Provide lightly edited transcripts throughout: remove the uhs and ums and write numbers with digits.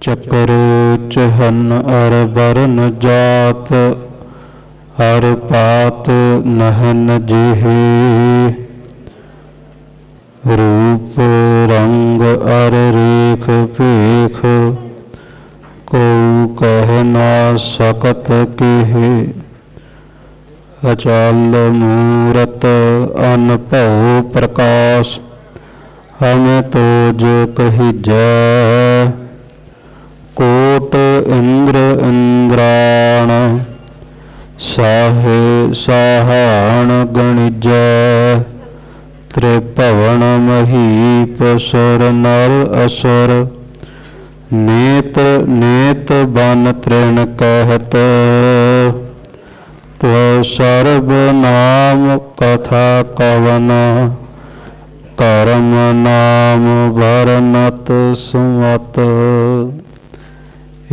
चक्र चहन अर बरन जात हर पात नहन जेहे रूप रंग अर रेख पेख को कह ना सकत केहे अचल मूरत अनभव प्रकाश हमें तो जो कही जय कोट इंद्र इंद्राण साहे साहाण गणिज त्रिभुवन महीप सुर नर असुर नेत नेत बन तृण कहत तो सर्व नाम कथा कवन कर्म नाम वर्णत सुमत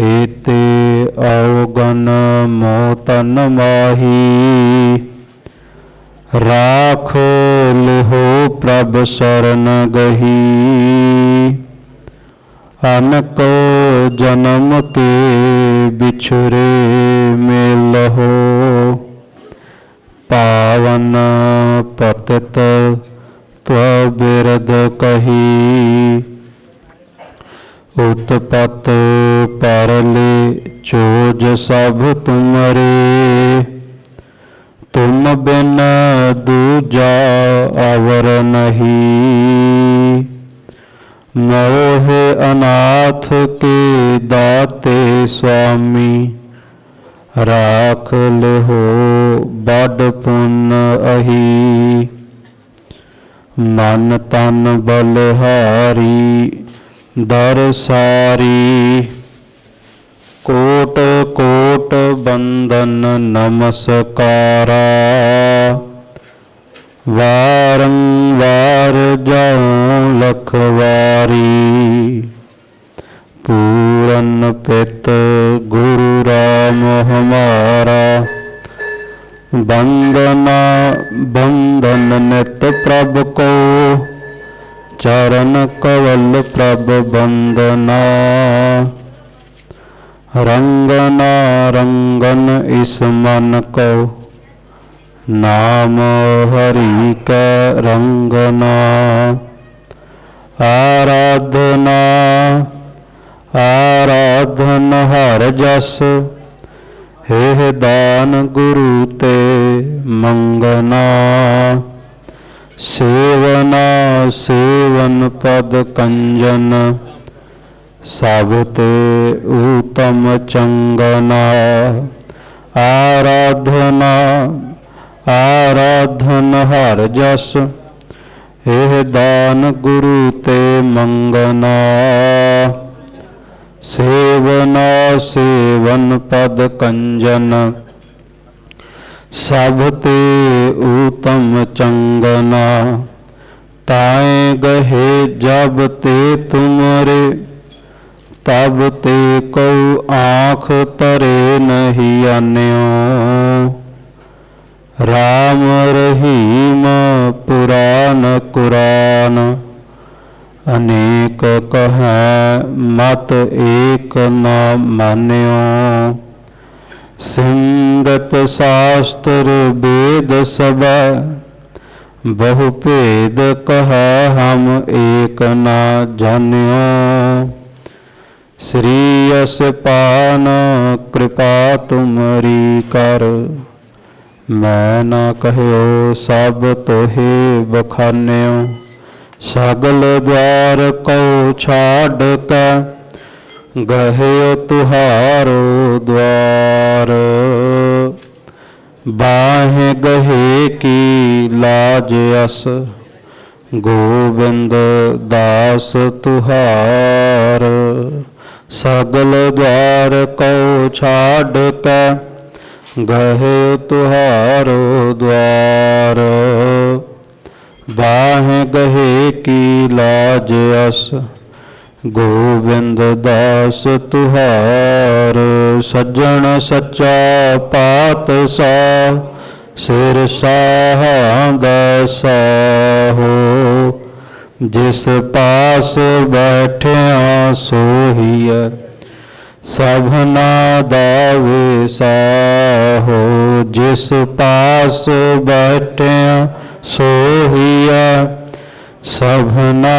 एते अवगन मोतन माही राख लिहो प्रभ शरण गही अनको जन्म के बिछुरे मिलहो पावन पतित त्वबिरद कही उत्पत परले चोज सब तुमरे तुम बिन दूजा अवर नहीं मोह अनाथ के दाते स्वामी राख लेहो बड़ पुण्य अही मन तन बलिहारी दर सारी कोट कोट बंदन नमस्कारा वारंवार जाऊं लखवारी पूरन पित गुरु राम हमारा बंदना बंदन नित प्रभ को चरण कवल प्रभ बंदना रंगना रंगन इस मन को नाम हरि का रंगना आराधना आराधन हर जस हे दान गुरु ते मंगना सेवना सेवन पद कंजन साबते उत्तम चंगना आराधना आराधन हर जस हे दान गुरु ते मंगना सेवना सेवन पद कंजन सबते उत्तम चंगना ताए गहे जब ते तुमरे तब ते को आँख तरे नहीं अन्यो राम रहीम पुराण कुरान अनेक कह मत एक न मान्यो सिंगत शास्त्र वेद सब बहु भेद कह हम एक न जान्यो श्री यस पान कृपा तुमरी कर मैं न कहो सब तोहे बखान्यो सगल द्वार को छाड़ का गहे तुहारो द्वार बाहें गहे की लाज अस गोविंद दास तुहार सगल द्वार को छाड़ का गहे तुहारो द्वार बाहें गहे की लाज अस गोविंद दास तुहार सज्जन सच्चा पातशाह सिर साहा हो जिस पास बैठे सोहिय सबना दावे साहो, जिस पास बैठिया सोहिया, सबना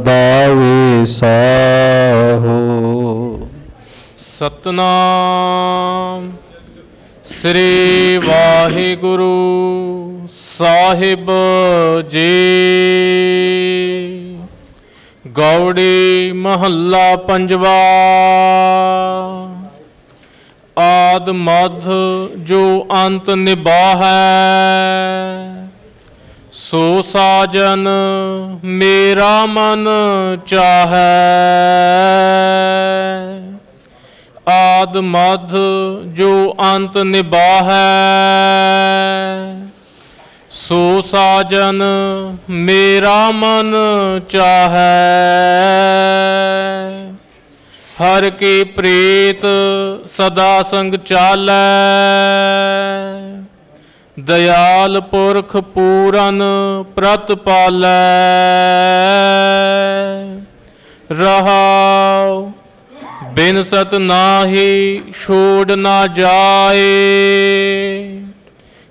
दावे साहो। सतनाम श्री वाहिगुरु साहिब जी। गौड़ी महला पंजवा। आद मध जो अंत निभाहै, सो साजन मेरा मन चाहै। आद मध जो अंत निभाहै, सो साजन मेरा मन चाहै। हर की प्रीत सदा संग चालै, दयाल पुरख पूरन प्रतपालै। रहाओ बिनसत नाहि छोड़ ना जाए,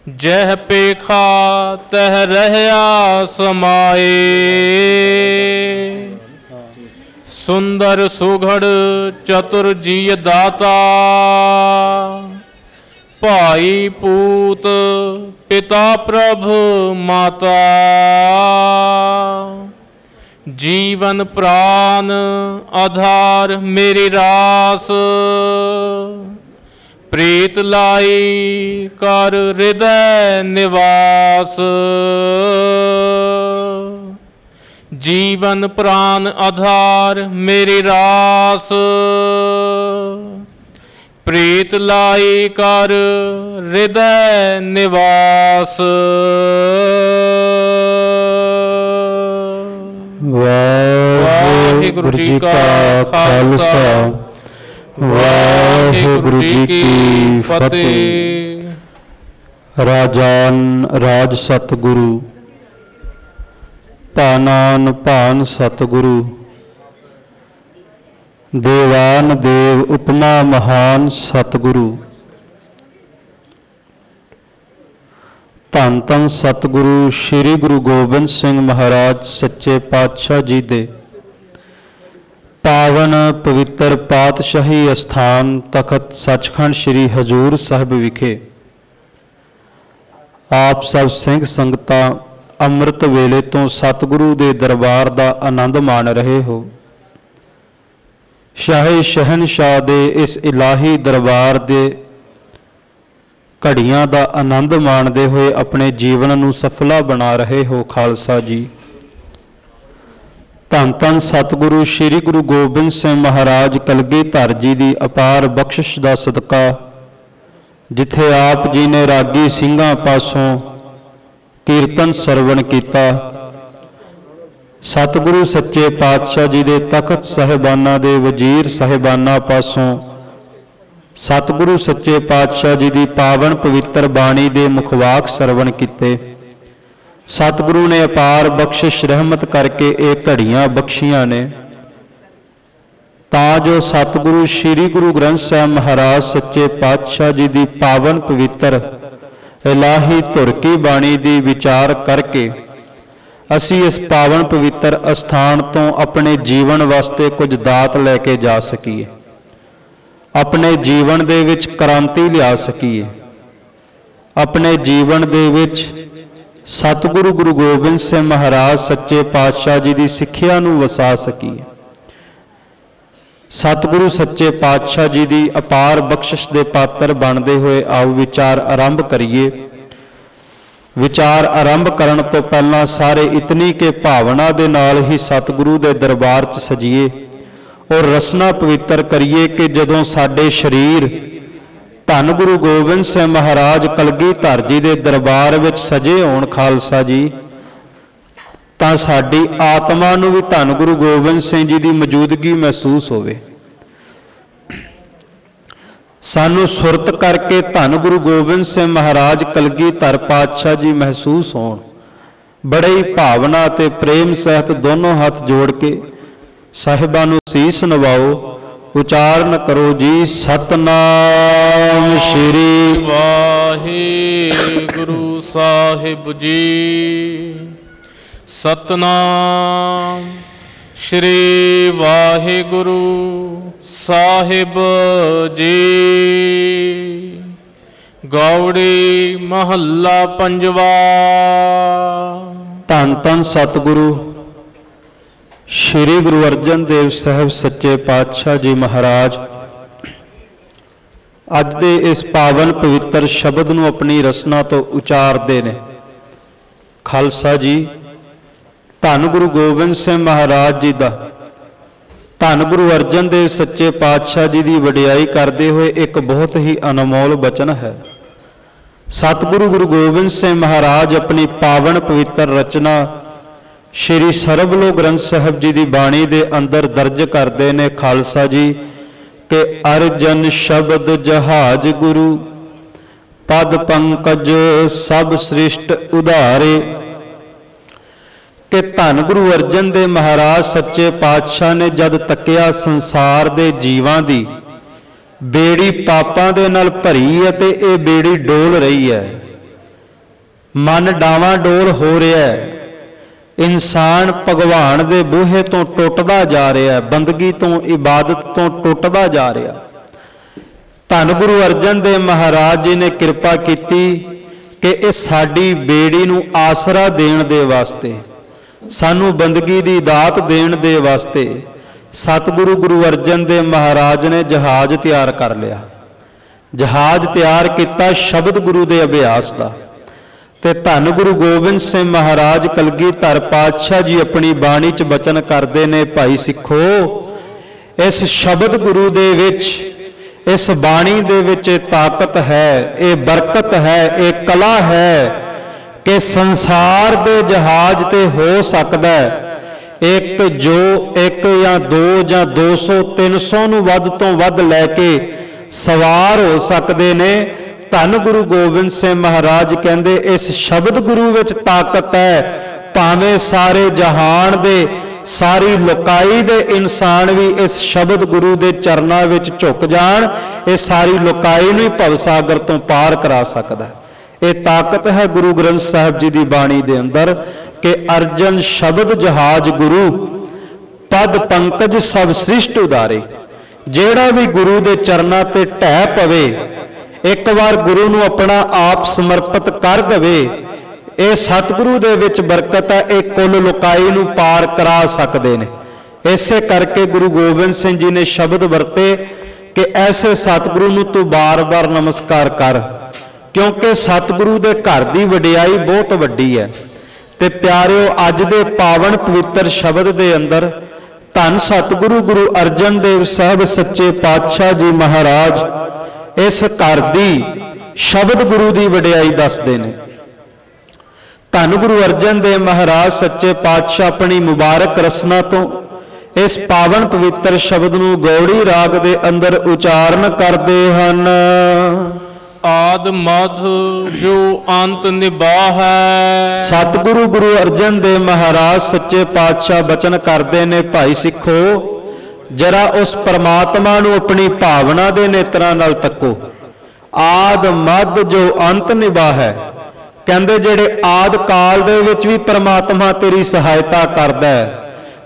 जह पेखा तह रहया समाए। सुंदर सुघड़ चतुर जीय दाता, भाई पूत पिता प्रभु माता। जीवन प्राण आधार मेरी रास, प्रीत लाई कर हृदय निवास। जीवन प्राण आधार मेरी रास, प्रीत लाई कर हृदय निवास। वाहिगुरु जी का खालसा, वाहिगुरु जी की फतेह। राजान राज सतगुरु, पानान पान सतगुरु, देवान देव उपमा महान सतगुरु। धन धन सतगुरु श्री गुरु गोबिंद सिंह महाराज सच्चे पातशाह जी दे पावन पवित्र पातशाही अस्थान तखत सचखंड श्री हजूर साहिब विखे आप सब सिंह संगतां अमृत वेले तो सतगुरु दे दरबार दा आनंद माण रहे हो। शाही शहनशाह दे इस इलाही दरबार दे घड़ियां दा आनंद माणदे होए अपने जीवन नूं सफला बना रहे हो। खालसा जी, धन धन सतगुरु श्री गुरु गोबिंद सिंह महाराज कलगीधर जी की अपार बख्शिश का सदका, जिथे आप जी ने रागी सिंघां पासों कीर्तन सरवण किया, सतगुरु सच्चे पातशाह जी के तखत साहिबाना दे वजीर साहिबाना पासों सतगुरु सच्चे पातशाह जी की पावन पवित्र बाणी के मुखवाक सरवण किते। सतगुरु ने अपार बख्शिश रहमत करके ये घड़ियां बख्शियां ने, तां जो सतगुरु श्री गुरु ग्रंथ साहिब महाराज सच्चे पातशाह जी की पावन पवित्र इलाही धुर की बाणी की विचार करके असी इस पावन पवित्र अस्थान तो अपने जीवन वास्ते कुछ दात लैके जा सकीए, अपने जीवन दे विच क्रांति लिया सकीए, अपने जीवन दे विच सतगुरु गुरु गोबिंद सिंह महाराज सच्चे पातशाह जी की सिक्ख्या नूं वसा सकीए। सतगुरु सच्चे पातशाह जी की अपार बख्शिश के पात्र बनते हुए आओ विचार आरंभ करिए। विचार आरंभ करन तो पहला सारे इतनी के भावना दे नाल ही सतगुरु दे दरबार च सजीए और रसना पवित्र करिए कि जदों साडे शरीर धन गुरु गोबिंद सिंह महाराज कलगीधर जी के दरबार विच सजे होण खालसा जी, तां साडी आत्मा नूं भी धन गुरु गोबिंद सिंह जी की मौजूदगी महसूस होवे। सानू सुरत करके धन गुरु गोबिंद सिंह महाराज कलगीधर पातशाह जी महसूस होण। बड़े ही भावना ते प्रेम सहित दोनों हाथ जोड़ के साहिबां नूं सीस नवाओ उचारण करो जी। सतनाम श्री वाहिगुरु साहिब जी। सतनाम श्री वाहिगुरु साहिब जी। गौड़ी महला पंजवा। धन धन सतगुरु श्री गुरु अर्जन देव साहब सच्चे पातशाह जी महाराज अज दे इस पावन पवित्र शब्द नूं अपनी रसना तो उचारते ने। खालसा जी धन गुरु गोबिंद सिंह महाराज जी दा, धन गुरु अर्जन देव सच्चे पातशाह जी की वडियाई करते हुए एक बहुत ही अनमोल बचन है। सतगुरु गुरु गोबिंद सिंह महाराज अपनी पावन पवित्र रचना श्री सरबलो ग्रंथ साहब जी की बाणी दे अंदर दर्ज करते ने। खालसा जी के अर्जन शब्द जहाज गुरु पद पंकज सब सृष्ट उधारे। कि धन गुरु अर्जन देव महाराज सच्चे पातशाह ने जद तकिया संसार दे जीवां दी बेड़ी पापां दे नाल भरी है ते ये बेड़ी डोल रही है, मन डावां डोल हो रहा है, इंसान भगवान दे बूहे तो टुटदा जा रहा है, बंदगी तो इबादत तो टुटदा जा रहा। धन गुरु अर्जन देव महाराज जी ने कृपा की कि इह साडी बेड़ी नूं आसरा देण दे वास्ते, सानू बंदगी दी दात देण दे वास्ते सतगुरु गुरु अर्जन देव महाराज ने जहाज तैयार कर लिया। जहाज तैयार किया शब्द गुरु दे अभ्यास का। ते धन गुरु गोबिंद सिंह महाराज कलगीधर पातशाह जी अपनी बाणी च बचन करते ने। भाई सिखो इस शब्द गुरु दे विच, इस बाणी दे विच ताकत है, ये बरकत है, ये कला है कि संसार दे जहाज ते हो सकता है एक जो एक या दो या 200 300 नूं वध तो वध लैके सवार हो सकते ने। धन गुरु गोबिंद सिंह महाराज कहते इस शब्द गुरु विच ताकत है, भावें सारे जहान दे सारी लोकाई दे इंसान भी इस शब्द गुरु दे चरनां विच झुक जाण, ये सारी लोकाई नूं भवसागर तो पार करा सकदा। ये ताकत है गुरु ग्रंथ साहब जी की बाणी दे अंदर कि अर्जन शब्द जहाज गुरु पद पंकज सब सृष्ट उदारे। जेड़ा भी गुरु दे चरनां ते ढह पवे, एक बार गुरु नूं अपना आप समर्पित कर दे, ये सतगुरु दे विच बरकत है, ये कुल लोकाई नूं पार करा सकते हैं। इसे करके गुरु गोबिंद सिंह जी ने शब्द वरते कि ऐसे सतगुरु नूं तू बार बार नमस्कार कर, क्योंकि सतगुरु दे घर की वडियाई बहुत वड्डी है। ते प्यारिओ अज दे पावन पवित्र शब्द दे अंदर धन सतगुरु गुरु अर्जन देव साहब सच्चे पातशाह जी महाराज इस घर की शब्द गुरु की वडियाई दसदे ने। धन गुरु अर्जन देव महाराज सच्चे पातशाह अपनी मुबारक रसना तो इस पावन पवित्र शब्द नूं गौड़ी राग दे अंदर उचारण करते हैं। आद मध जो अंत निबाह है। सतगुरु गुरु अर्जन देव महाराज सच्चे पातशाह बचन करते ने। भाई सिखो जरा उस परमात्मा नूं अपनी भावना दे नेत्रां नाल तको। आद मद जो अंत निभा है, कहंदे जेड़े आद काल दे विच भी परमात्मा तेरी सहायता करदा है,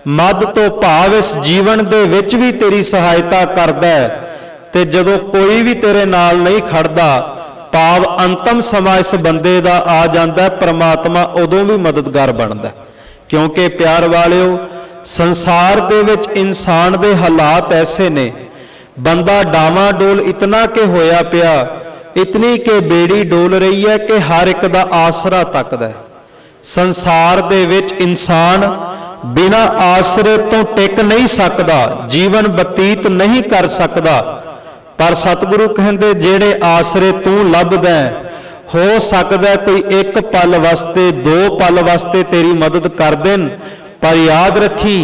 मद तो भाव इस जीवन दे विच भी तेरी सहायता करदा है, ते जदों कोई भी तेरे नाल नहीं खड़दा, भाव अंतम समा इस बंदे दा आ जांदा, परमात्मा उदों भी मददगार बनदा। क्योंकि प्यार वालिओ संसार दे विच इंसान दे हालात ऐसे ने, बंदा डावाडोल इतना के होया पिया, इतनी के बेड़ी डोल रही है कि हर एक दा आसरा तकदा है। संसार दे विच इंसान बिना आसरे तो टिक नहीं सकदा, जीवन बतीत नहीं कर सकदा। पर सतगुरु कहंदे जेड़े आसरे तू लभदा हो सकदा कोई एक पल वास्ते, दो पल वास्ते तेरी मदद कर देन, पर याद रखी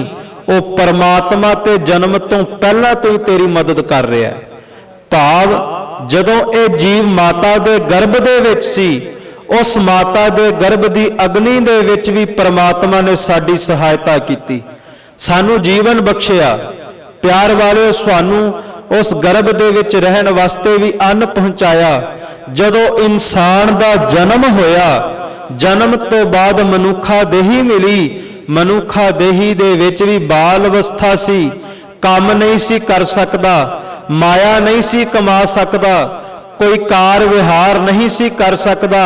वो परमात्मा ते जन्म तो पहला तो ही तेरी मदद कर रहा है। भाव जदों ये जीव माता दे गर्भ दे विच सी, उस माता दे गर्भ दी अग्नि दे विच भी परमात्मा ने साडी सहायता की, सानू जीवन बख्शिया। प्यार वाले सानू उस गर्भ दे विच रहन वास्ते भी अन्न पहुंचाया। जदों इंसान दा जन्म होया, जन्म तो बाद मनुखा देही मिली, मनुखा देही दे विच भी बाल अवस्था सी, काम नहीं सी कर सकदा, माया नहीं सी कमा सकदा, कोई कार विहार नहीं सी कर सकदा।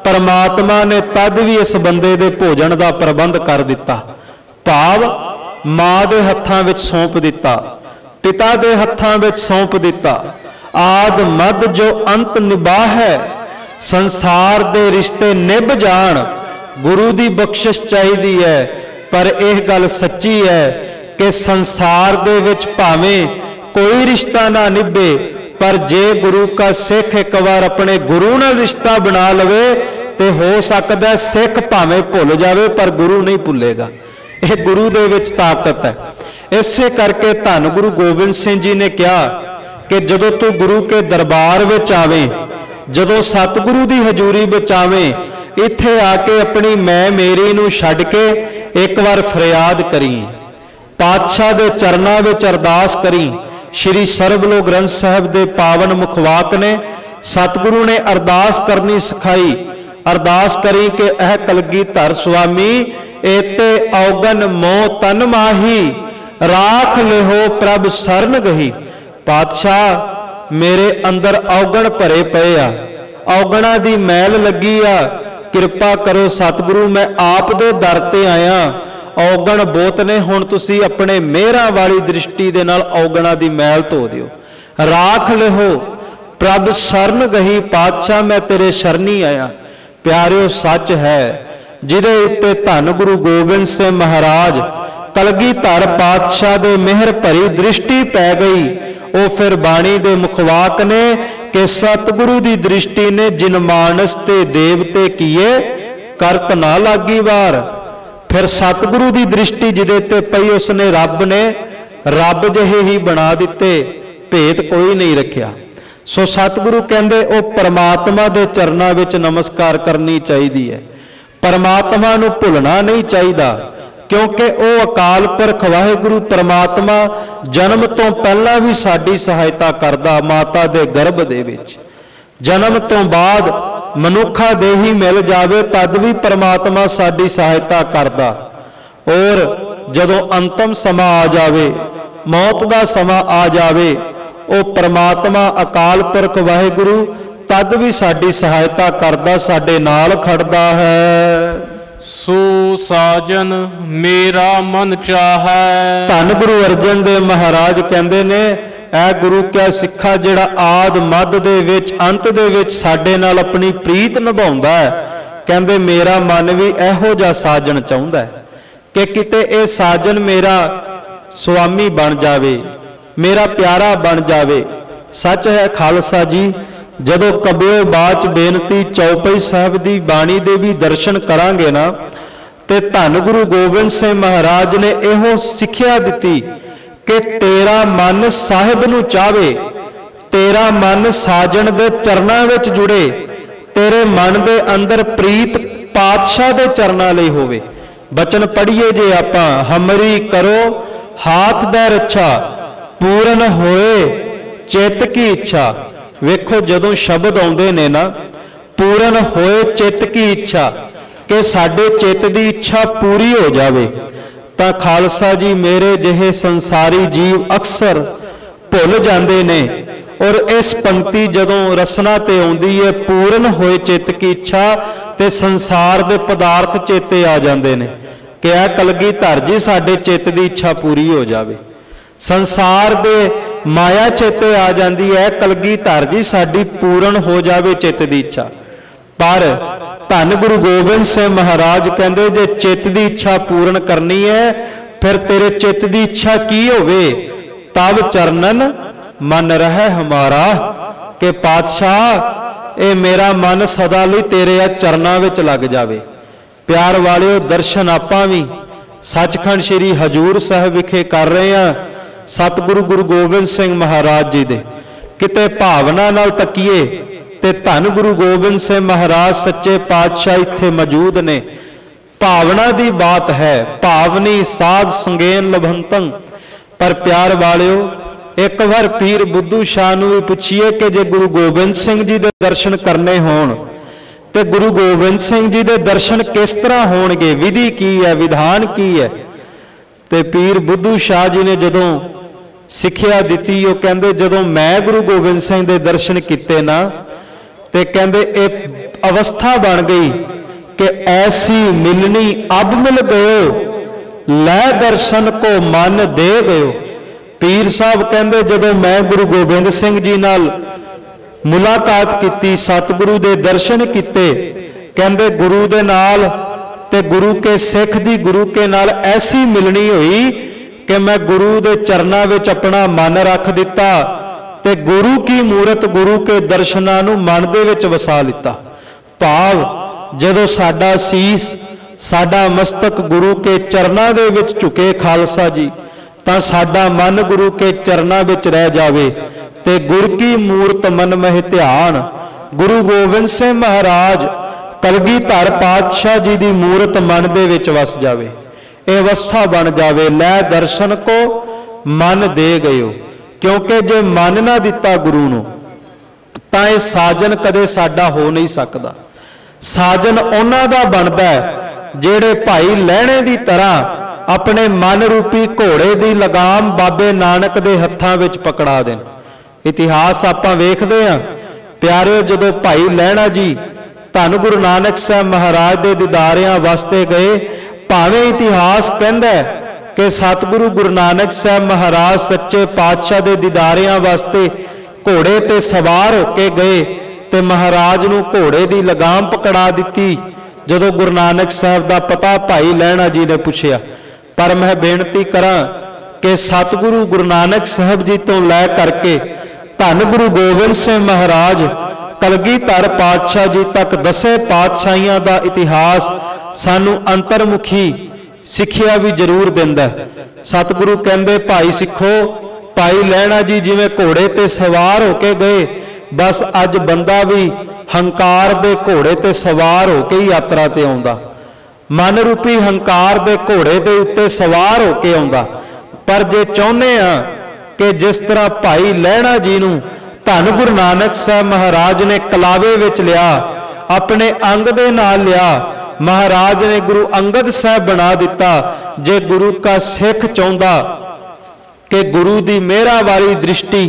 परमात्मा ने तद भी इस बंदे दे भोजन दा प्रबंध कर दिता। भाव मां दे हत्थां विच सौंप दिता, पिता दे हत्थां विच सौंप दिता। आद मद जो अंत निबाह है, संसार दे रिश्ते निभ जाण, गुरु दी बख्शिश चाहिदी है। पर यह गल सच्ची है कि संसार दे विच भावें कोई रिश्ता ना निभे, पर जे गुरु का सिख एक बार अपने गुरु नाल रिश्ता बना लवे तो हो सकता है सिख भावें भुल जावे पर गुरु नहीं भुलेगा। यह गुरु दे विच ताकत है। इसे करके धन गुरु गोबिंद सिंह जी ने कहा कि जदों तू गुरु के दरबार विच आवे, जदों सतगुरु दी हजूरी विच आवे, इत्थे आके अपनी मैं मेरी नूं छड्ड के एक बार फरियाद करी, पातशाह दे चरनां विच अरदास करी। श्री सरबलो ग्रंथ साहिब दे पावन मुखवाक ने सतगुरु ने अरदास करनी सिखाई। अरदास करी कि एह कलगीधर स्वामी एते औगन मोह तन माही, राख लेहो प्रभ सरन गही। पातशाह मेरे अंदर औगण भरे पे आ, औगणा दी मैल लगी आ, किरपा करो सतगुरु मैं आप दे दर ते आया। औगण बोत ने, हुण तुसी अपने मेहरां वाली दृष्टि दे नाल औगणा दी मैल धो दिओ। राख लेहो प्रभ शरण गही, पातशाह मैं तेरे शरणी आया। प्यारिओ सच है जिहदे उत्ते धन गुरु गोबिंद सिंह महाराज कलगीधर पातशाह दे मेहर भरी दृष्टि पै गई। वो फिर बाणी दे मुखवाक ने कि सतगुरु दी दृष्टि ने जिन मानस ते देवते किए करत ना लागी वार। फिर सतगुरु की दृष्टि जिदे ते पई उसने रब ने रब जहे ही बना दिते, भेद कोई नहीं रखिया। सो सतगुरु कहंदे ओ परमात्मा दे चरनां विच नमस्कार करनी चाहिदी है, परमात्मा नूं भुलना नहीं चाहिदा, क्योंकि ओ अकाल पुरख वाहिगुरु परमात्मा जन्म तो पहला भी साडी सहायता करदा। माता दे गर्भ दे विच जन्म तो बाद मनुखा देही मिल जावे तद भी परमात्मा साडी सहायता करदा। और जदों अंतम समा आ जावे, मौत दा समा आ जावे, ओ परमात्मा अकाल पुरख वाहिगुरु तद भी साडी सहायता करदा, साडे नाल खड़दा है। सो साजन मेरा मन चाहै। धन गुरु अर्जन देव महाराज कहंदे ने ऐ गुरु क्या सिखा जिहड़ा आद मद दे विच अंत दे विच साडे नाल अपनी प्रीत निभाउंदा है, कहंदे मेरा मन भी इहो जिहा साजन चाहुंदा है कि किते ये साजन मेरा स्वामी बन जावे, मेरा प्यारा बन जावे। सच है खालसा जी, जदों कबिओ बाच बेनती चौपाई साहब दी बाणी दे भी दर्शन करांगे ना, ते धन गुरु गोबिंद सिंह महाराज ने इहो सिक्ख्या दिती कि तेरा मन साहिब नूं चावे, तेरा मन साजन दे चरनां विच जुड़े, तेरे मन दे अंदर प्रीत पातशाह दे चरनां लई होवे। बचन पढ़िए जे आपां, हमरी करो हाथ दा रच्छा, पूरन होए चित की इच्छा। वेखो जदों शब्द आउंदे ने ना, पूरन होए चित की इच्छा, कि साडे चित दी इच्छा पूरी हो जावे। तां खालसा जी मेरे जिहे संसारी जीव अक्सर भुल जाते ने, और इस पंक्ति जदों रसना ते आउंदी है पूर्ण होए चित की इच्छा, ते संसार दे पदार्थ चेते आ जाते ने कि आ कलगीधर जी साडे चित की इच्छा पूरी हो जावे। संसार दे माया चेते आ जाती है, कलगीधर जी साडी पूर्ण हो जावे चित की इच्छा। पर धन गुरु गोबिंद सिंह महाराज कहते जे चित की इच्छा पूर्ण करनी है, फिर तेरे चित की इच्छा की होवे, तब चरणन मन रहे हमारा। के पातशाह ये मेरा मन सदा लई तेरे चरनां विच लग जावे। प्यार वालिओ दर्शन आपां भी सचखंड श्री हजूर साहिब विखे कर रहे हैं, सतगुरु गुरु गोबिंद सिंह महाराज जी दे। किते भावना नाल तकीए ते धन गुरु गोबिंद सिंह महाराज सच्चे पातशाह इत्थे मौजूद ने। भावना दी बात है, भावनी साध संगेन लभंतं, पर प्यार वालियो एक बार पीर बुद्धू शाह नूं भी पुछिए कि जे गुरु गोबिंद सिंह जी दे दर्शन करने होण ते गुरु गोबिंद सिंह जी दे दर्शन किस तरह होणगे, विधि की है, विधान की है। ते पीर बुद्धू शाह जी ने जदों सिक्ख्या दिती, वो कहंदे जदों मैं गुरु गोबिंद सिंह दे दर्शन कीते ना ते कहंदे एक अवस्था बन गई कि ऐसी मिलनी अब मिल गयो, लै दर्शन को मन दे गयो। पीर साहब कहंदे जदों मैं गुरु गोबिंद सिंह जी नाल मुलाकात की, सतगुरु दे दर्शन किते, कहंदे गुरु दे नाल ते गुरु के सिख दी गुरु के नाल ऐसी मिलनी हुई कि मैं गुरु दे चरनां विच अपना मन रख दिता ते गुरु की मूरत गुरु के दर्शनां नूं मन दे विच वसा लिता। भाव जदों साडा सीस साडा मस्तक गुरु के चरनां दे विच झुके खालसा जी, तां साडा मन गुरु के चरनां विच रह जावे ते गुर की मूरत मन मह ध्यान। गुरु गोबिंद सिंह महाराज कलगीधर पातशाह जी की मूरत मन दे विच वस जावे, ये अवस्था बन जावे, लै दर्शन को मन दे गयो। क्योंकि जे मन ना दिता गुरु नूं तां इह साजन कदे साडा हो नहीं सकदा। साजन उन्हां दा बनदा है जिहड़े भाई लहणे दी तरह अपने मन रूपी घोड़े दी लगाम बाबे नानक दे हत्थां विच पकड़ा देन। इतिहास आपां वेखदे हां प्यारिओ, जदों भाई लहणा जी धन गुरु नानक साहब महाराज के दीदारियां वास्ते गए, भावें इतिहास कहंदा है कि सतगुरु गुरु नानक साहब महाराज सच्चे पातशाह के दीदारियां वास्ते घोड़े ते सवार होके गए ते महाराज नूं घोड़े की लगाम पकड़ा दी। जदों गुरु नानक साहब का पता भाई लहणा जी ने पूछया, पर मैं बेनती करा कि सतगुरु गुरु नानक साहब जी तो लै करके धन गुरु गोबिंद सिंह महाराज कलगीधर पातशाह जी तक 10 पातशाहियां का इतिहास सानू अंतरमुखी सिक्ख्या भी जरूर दिंदा है। सतगुरु कहंदे भाई सिखो, भाई लहणा जी जिवें घोड़े ते सवार होके गए, बस अज बंदा भी हंकार दे घोड़े ते सवार होके ही यात्रा ते आउंदा, मन रूपी हंकार दे घोड़े दे उत्ते सवार होके आउंदा। पर जे चाहुंदे आ कि जिस तरह भाई लहणा जी नूं धन गुरु नानक साहब महाराज ने कलावे विच लिया, अपने अंग दे नाल लिया, महाराज ने गुरु अंगद साहब बना दिता। जे गुरु का सिख चाहुंदा कि गुरु की मेहरा वाली दृष्टि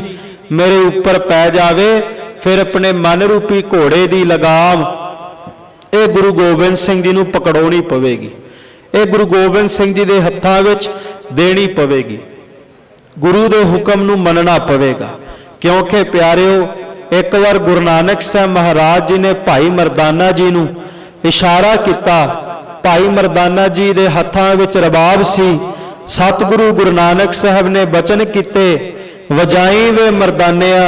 मेरे ऊपर पै जावे, फिर अपने मन रूपी घोड़े की लगाम ये गुरु गोबिंद सिंह जी नूं पकड़ाउणी पवेगी, ये गुरु गोबिंद सिंह जी के हत्थां विच देनी पवेगी, गुरु के हुक्म नूं मनना पवेगा। क्योंकि प्यारिओ एक बार गुरु नानक साहब महाराज जी ने भाई मरदाना जी नूं इशारा किया, भाई मरदाना जी दे हत्थां विच रबाब सी। सतगुरु गुरु नानक साहब ने बचन किते, वजाई वे मरदानिया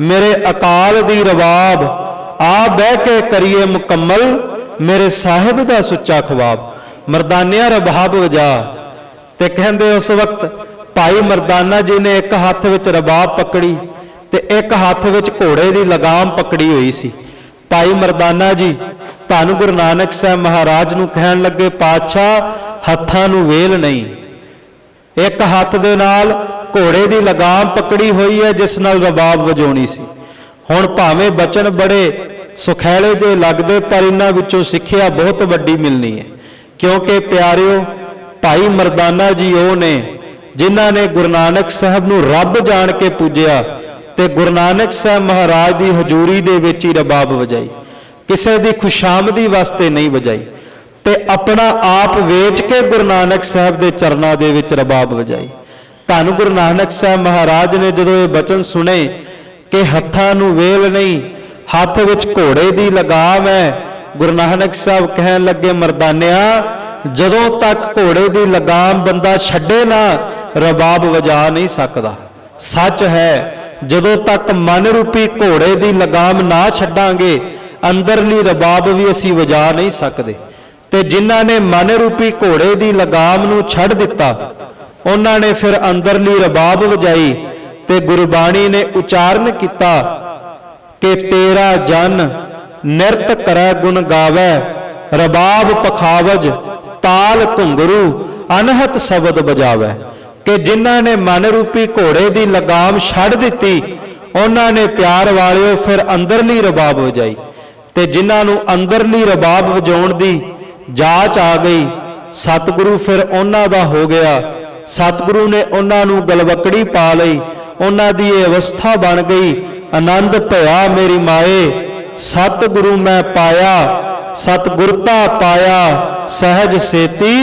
मेरे अकाल दी रबाब, आ बह के करिए मुकम्मल मेरे साहिब दा सुच्चा ख्वाब। मरदानिया रबाब वजा ते कहंदे उस वक्त भाई मरदाना जी ने एक हाथ विच रबाब पकड़ी ते एक हाथ विच घोड़े की लगाम पकड़ी हुई सी। भाई मरदाना जी धन गुरु नानक साहब महाराज नूं कहण लगे, पातशाह हत्थां नूं वेल नहीं, एक हाथ दे नाल घोड़े की लगाम पकड़ी हुई है जिस नाल रबाब वजाउणी सी। हुण भावें बचन बड़े सुखैले जे लगदे, पर इन्हां विचों सिੱਖਿਆ बहुत वड्डी मिलनी है। क्योंकि प्यारिओ भाई मरदाना जी वो ने जिन्हां ने गुरु नानक साहब नूं रब जान के पूजिया ते गुरु नानक साहब महाराज की हजूरी दे विच ही रबाब वजाई, किसी की खुशामदी वास्ते नहीं वजाई, ते अपना आप वेच के गुरु नानक साहब के चरनां दे विच रबाब वजाई। धन गुरु नानक साहब महाराज ने जदों ये बचन सुने कि हत्थां नूं वेल नहीं, हाथ विच घोड़े की लगाम है, गुरु नानक साहब कहन लगे, मरदानिया जदों तक घोड़े की लगाम बंदा छड्डे ना रबाब वजा नहीं सकदा। सच है जदों तक मन रूपी घोड़े की लगाम ना छड्डांगे अंदरली रबाब भी असी वजा नहीं सकते। ते जिन्हां ने मन रूपी घोड़े की लगाम नूं छड्ड दिता उन्हां ने फिर अंदरली रबाब वजाई ते गुरबाणी ने उचारण किया कि तेरा जन निरत करै गुण गावै, रबाब पखावज ताल घुंगरू अनहत शब्द बजावै। कि जिन्हां ने मन रूपी घोड़े की लगाम छड़ दिती उन्हां ने प्यार वालिओ फिर अंदरली रबाब वजाई, ते जिन्हां नूं अंदरली रबाब वजाउण दी जाच आ गई सतगुरु फिर उन्हां दा हो गया। सतगुरु ने उन्हां नूं गलवकड़ी पा लई, उन्हां दी ये अवस्था बन गई। आनंद भया मेरी माए सतगुरु मैं पाया, सतगुरता पाया सहज सेती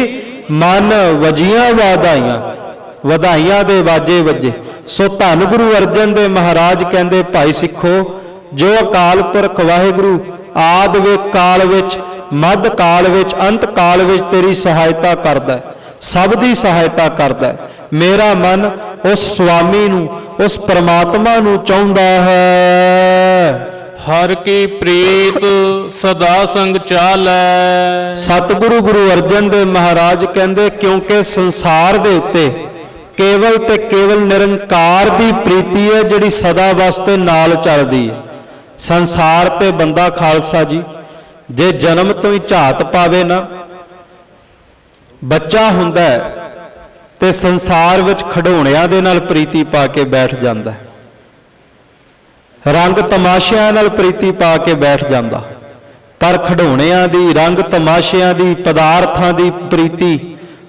मन वजियां वाधाइयां, वधाइयां दे वाजे वजे। सो धन गुरु अर्जन देव महाराज कहंदे भाई सिखो, जो अकाल पुरख वाहिगुरु आदि वे काल विच मध काल विच अंत काल विच तेरी सहायता करदा है, सब दी सहायता करदा है। मेरा मन उस स्वामी नूं उस परमात्मा नूं चाहुंदा है। हर की प्रीत सदा संग चालै। सतगुरु गुरु अर्जन देव महाराज कहंदे क्योंकि संसार दे उत्ते केवल ते केवल निरंकार दी प्रीति है जिहड़ी सदा वास्ते नाल चलदी है। संसार ते बंदा खालसा जी जे जन्म तो ही झात पावे ना, बच्चा हुंदा है ते संसार विच खिडौणिਆਂ दे नाल प्रीति पा के बैठ जांदा है, रंग तमाशिਆਂ नाल प्रीति पा के बैठ जांदा। पर खिडौणिਆਂ दी रंग तमाशिਆਂ दी पदार्थां दी प्रीति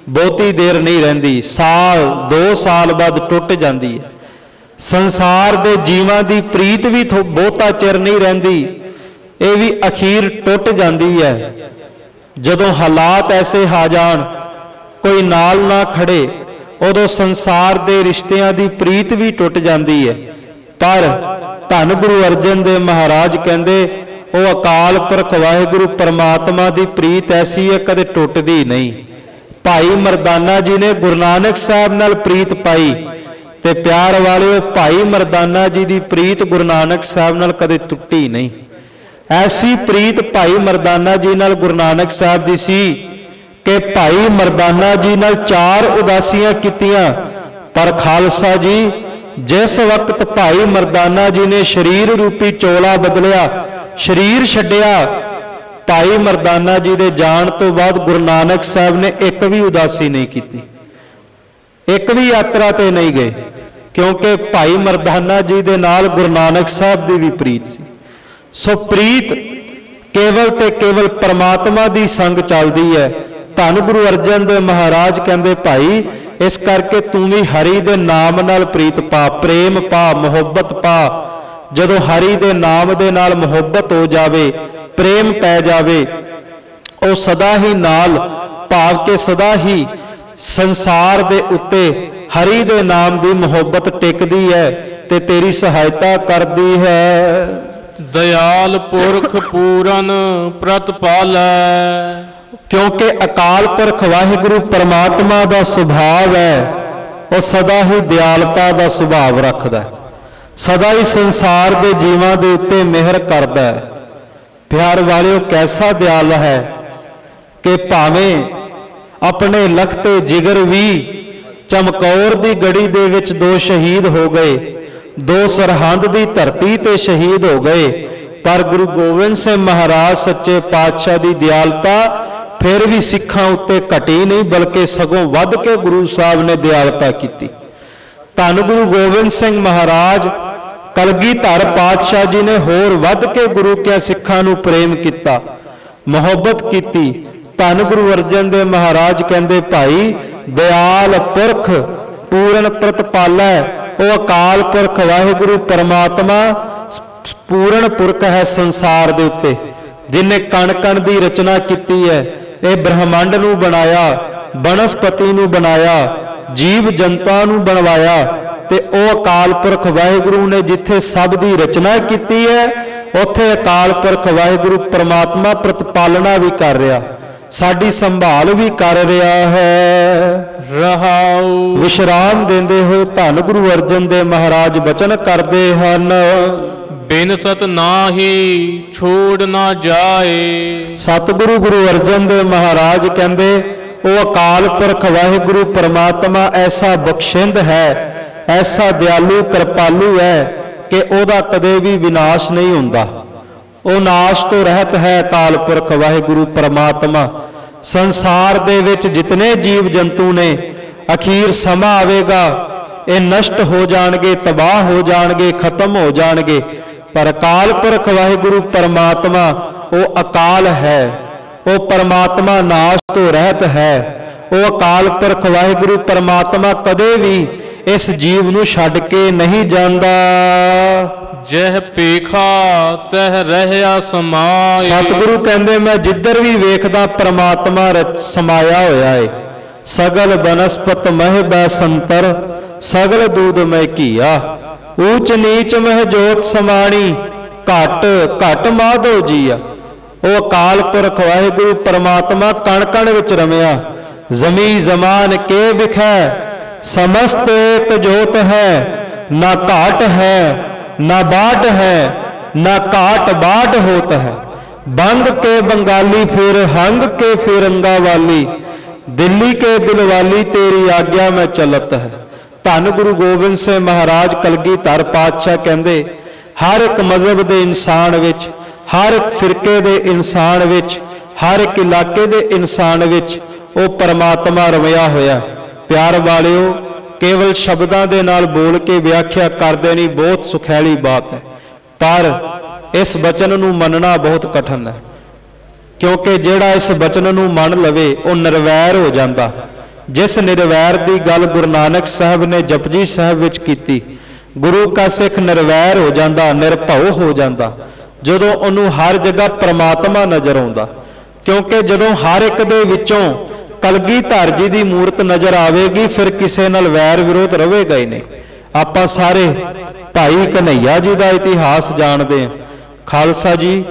बहुती देर नहीं रहिंदी, साल 2 साल बाद टुट जांदी है। संसार दे जीवां दी प्रीत भी बहुता चिर नहीं रहिंदी, ये भी अखीर टुट जांदी है। जदों हालात ऐसे आ जाण कोई नाल ना खड़े उदों संसार दे रिश्तियां दी प्रीत भी टुट जांदी है। पर धन गुरु अर्जन देव महाराज कहंदे वो अकाल पुरख वाहिगुरु परमात्मा दी प्रीत ऐसी है कदे टुटदी नहीं। भाई मरदाना जी ने गुरु नानक साहब नाल प्रीत पाई ते प्यार वालिओ भाई मरदाना जी दी प्रीत गुरु नानक साहब नाल कदे टुटी नहीं। ऐसी प्रीत भाई मरदाना जी नाल गुरु नानक साहब दी सी कि भाई मरदाना जी नाल 4 उदासियां कीतियां, पर खालसा जी जिस वक्त भाई मरदाना जी ने शरीर रूपी चोला बदलिया, शरीर छड्डिया, भाई मरदाना जी दे जाण तो बाद गुरु नानक साहब ने एक भी उदासी नहीं की, एक भी यात्रा ते नहीं गए, क्योंकि भाई मरदाना जी दे नाल गुरु नानक साहब दी भी प्रीत सी। सो प्रीत केवल ते केवल परमात्मा दी संग चलदी है। धन गुरु अर्जन देव महाराज कहंदे भाई इस करके तू भी हरि दे नाम नाल प्रीत पा, प्रेम पा, मुहब्बत पा। जदों हरि दे नाम दे नाल मुहब्बत हो जावे, प्रेम पै जावे, वो सदा ही नाल भाव के सदा ही संसार दे उत्ते हरि दे नाम दी मुहब्बत टिकदी है ते तेरी सहायता करदी है। दयाल पुरख पूरन प्रतपालै। क्योंकि अकाल पुरख वाहिगुरु परमात्मा का सुभाव है, वह सदा ही दयालता का सुभाव रखता है, सदा ही संसार के जीवां दे उत्ते मेहर करता है। प्यार वालिओ कैसा दयाल है कि भावें अपने लखते जिगर भी चमकौर की गड़ी दे विच 2 शहीद हो गए, 2 सरहंद की धरती ते शहीद हो गए, पर गुरु गोबिंद सिंह महाराज सच्चे पातशाह की दयालता फिर भी सिखां उत्ते घटी नहीं, बल्कि सगों वध के गुरु साहब ने दयालता की। धन गुरु गोबिंद सिंह महाराज कलगीधर पातशाह जी ने होर वध के गुरु के सिखां नूं प्रेम किया, मुहब्बत की। धन गुरु अर्जन देव महाराज कहंदे भाई दयाल पुरख पूरन प्रतपालै। वो अकाल पुरख वाहिगुरु परमात्मा पूर्ण पुरख है संसार दे उत्ते, जिन्हें कण कण की रचना की है। ये ब्रह्मंड नूं बनाया, बनस्पति नूं बनाया, जीव जनता नूं बनवाया, ते ओ अकाल पुरख वाहिगुरु ने जिथे सब की रचना की है उत्थे अकाल पुरख वाहिगुरु परमात्मा प्रतिपालना भी कर रहा, साडी संभाल भी कर रहा है। रहाऊ विश्राम देंदे हुए धन गुरु अर्जन देव महाराज बचन करते हन, बिन सत नाही छोड़ ना जाए। सतगुरु गुरु अर्जन देव महाराज कहंदे वो अकाल पुरख वाहिगुरु परमात्मा ऐसा बख्शिंद है, ऐसा दयालु कृपालु है कि ओदा कदे भी विनाश नहीं हुंदा, वो नाश तो रहत है। अकाल पुरख वाहिगुरु परमात्मा संसार दे विच जितने जीव जंतु ने ਅਖੀਰ ਸਮਾਂ ਆਵੇਗਾ, ਇਹ ਨਸ਼ਟ ਹੋ ਜਾਣਗੇ, ਤਬਾਹ ਹੋ ਜਾਣਗੇ, ਖਤਮ ਹੋ ਜਾਣਗੇ। ਪਰ ਅਕਾਲ ਪੁਰਖ ਵਾਹਿਗੁਰੂ ਪਰਮਾਤਮਾ ਉਹ ਅਕਾਲ ਹੈ, ਉਹ ਪਰਮਾਤਮਾ ਨਾਸ਼ ਤੋਂ ਰਹਿਤ ਹੈ। ਉਹ ਅਕਾਲ ਪੁਰਖ ਵਾਹਿਗੁਰੂ ਪਰਮਾਤਮਾ ਕਦੇ ਵੀ ਇਸ ਜੀਵ ਨੂੰ ਛੱਡ ਕੇ ਨਹੀਂ ਜਾਂਦਾ। ਜਹ ਪੇਖਾ ਤਹ ਰਹਿਆ ਸਮਾਏ। ਸਤਿਗੁਰੂ ਕਹਿੰਦੇ ਮੈਂ ਜਿੱਧਰ ਵੀ ਵੇਖਦਾ ਪਰਮਾਤਮਾ ਸਮਾਇਆ ਹੋਇਆ ਏ। ਸਗਲ ਬਨਸਪਤ ਮਹਿ ਬੈ ਸੰਤਰ, ਸਗਲ ਦੂਧ ਮੈਂ ਘੀਆ। ਊਚ ਨੀਚ ਮਹਿ ਜੋਤ ਸਮਾਣੀ, ਘਟ ਘਟ ਮਾਧੋ ਜੀਆ। ਉਹ ਅਕਾਲ ਪੁਰਖ ਵਾਹਿਗੁਰੂ ਪਰਮਾਤਮਾ ਕਣ ਕਣ ਵਿੱਚ ਰਮਿਆ। ਜ਼ਮੀ ਜ਼ਮਾਨ ਕੇ ਵਿਖੈ, ਸਮਸਤ ਏਕ ਜੋਤ ਹੈ। ਨਾ ਘਾਟ ਹੈ ਨਾ ਬਾਟ ਹੈ, ਨਾ ਘਾਟ ਬਾਟ ਹੋਤ ਹੈ। ਬੰਗ ਕੇ ਬੰਗਾਲੀ ਫਿਰ ਹੰਗ ਕੇ ਫਿਰੰਗਾ ਵਾਲੀ, ਦਿੱਲੀ ਕੇ ਦਿਲਵਾਲੀ ਤੇਰੀ ਆਗਿਆ ਮੈਂ ਚਲਤ ਹੈ। ਧੰਨ ਗੁਰੂ ਗੋਬਿੰਦ ਸਿੰਘ ਮਹਾਰਾਜ ਕਲਗੀਧਰ ਪਾਤਸ਼ਾਹ ਕਹਿੰਦੇ ਹਰ ਇੱਕ ਮਜ਼ਹਬ ਦੇ ਇਨਸਾਨ ਵਿੱਚ, ਹਰ ਇੱਕ ਫਿਰਕੇ ਦੇ ਇਨਸਾਨ ਵਿੱਚ, ਹਰ ਇੱਕ ਇਲਾਕੇ ਦੇ ਇਨਸਾਨ ਵਿੱਚ ਉਹ ਪਰਮਾਤਮਾ ਰਮਿਆ ਹੋਇਆ। ਪਿਆਰ ਵਾਲਿਓ, ਕੇਵਲ ਸ਼ਬਦਾਂ ਦੇ ਨਾਲ ਬੋਲ ਕੇ ਵਿਆਖਿਆ ਕਰ ਦੇਣੀ ਬਹੁਤ ਸੁਖੈਲੀ ਬਾਤ ਹੈ, ਪਰ ਇਸ ਬਚਨ ਨੂੰ ਮੰਨਣਾ ਬਹੁਤ ਕਠਿਨ ਹੈ। ਕਿਉਂਕਿ ਜਿਹੜਾ ਇਸ ਬਚਨ ਨੂੰ ਮੰਨ ਲਵੇ ਉਹ ਨਿਰਵੈਰ ਹੋ ਜਾਂਦਾ। ਜਿਸ ਨਿਰਵੈਰ ਦੀ ਗੱਲ ਗੁਰੂ ਨਾਨਕ ਸਾਹਿਬ ਨੇ ਜਪਜੀ ਸਾਹਿਬ ਵਿੱਚ ਕੀਤੀ, ਗੁਰੂ ਕਾ ਸਿੱਖ ਨਿਰਵੈਰ ਹੋ ਜਾਂਦਾ, ਨਿਰਭਉ ਹੋ ਜਾਂਦਾ ਜਦੋਂ ਉਹਨੂੰ ਹਰ ਜਗ੍ਹਾ ਪ੍ਰਮਾਤਮਾ ਨਜ਼ਰ ਆਉਂਦਾ। ਕਿਉਂਕਿ ਜਦੋਂ ਹਰ ਇੱਕ ਦੇ ਵਿੱਚੋਂ ਕਲਗੀਧਰ ਜੀ ਦੀ ਮੂਰਤ ਨਜ਼ਰ ਆਵੇਗੀ, ਫਿਰ ਕਿਸੇ ਨਾਲ ਵੈਰ ਵਿਰੋਧ ਰਹੇਗਾ ਹੀ ਨਹੀਂ। ਆਪਾਂ ਸਾਰੇ ਭਾਈ ਕਨ੍ਹਈਆ ਜੀ ਦਾ ਇਤਿਹਾਸ ਜਾਣਦੇ ਹਾਂ। ਖਾਲਸਾ ਜੀ,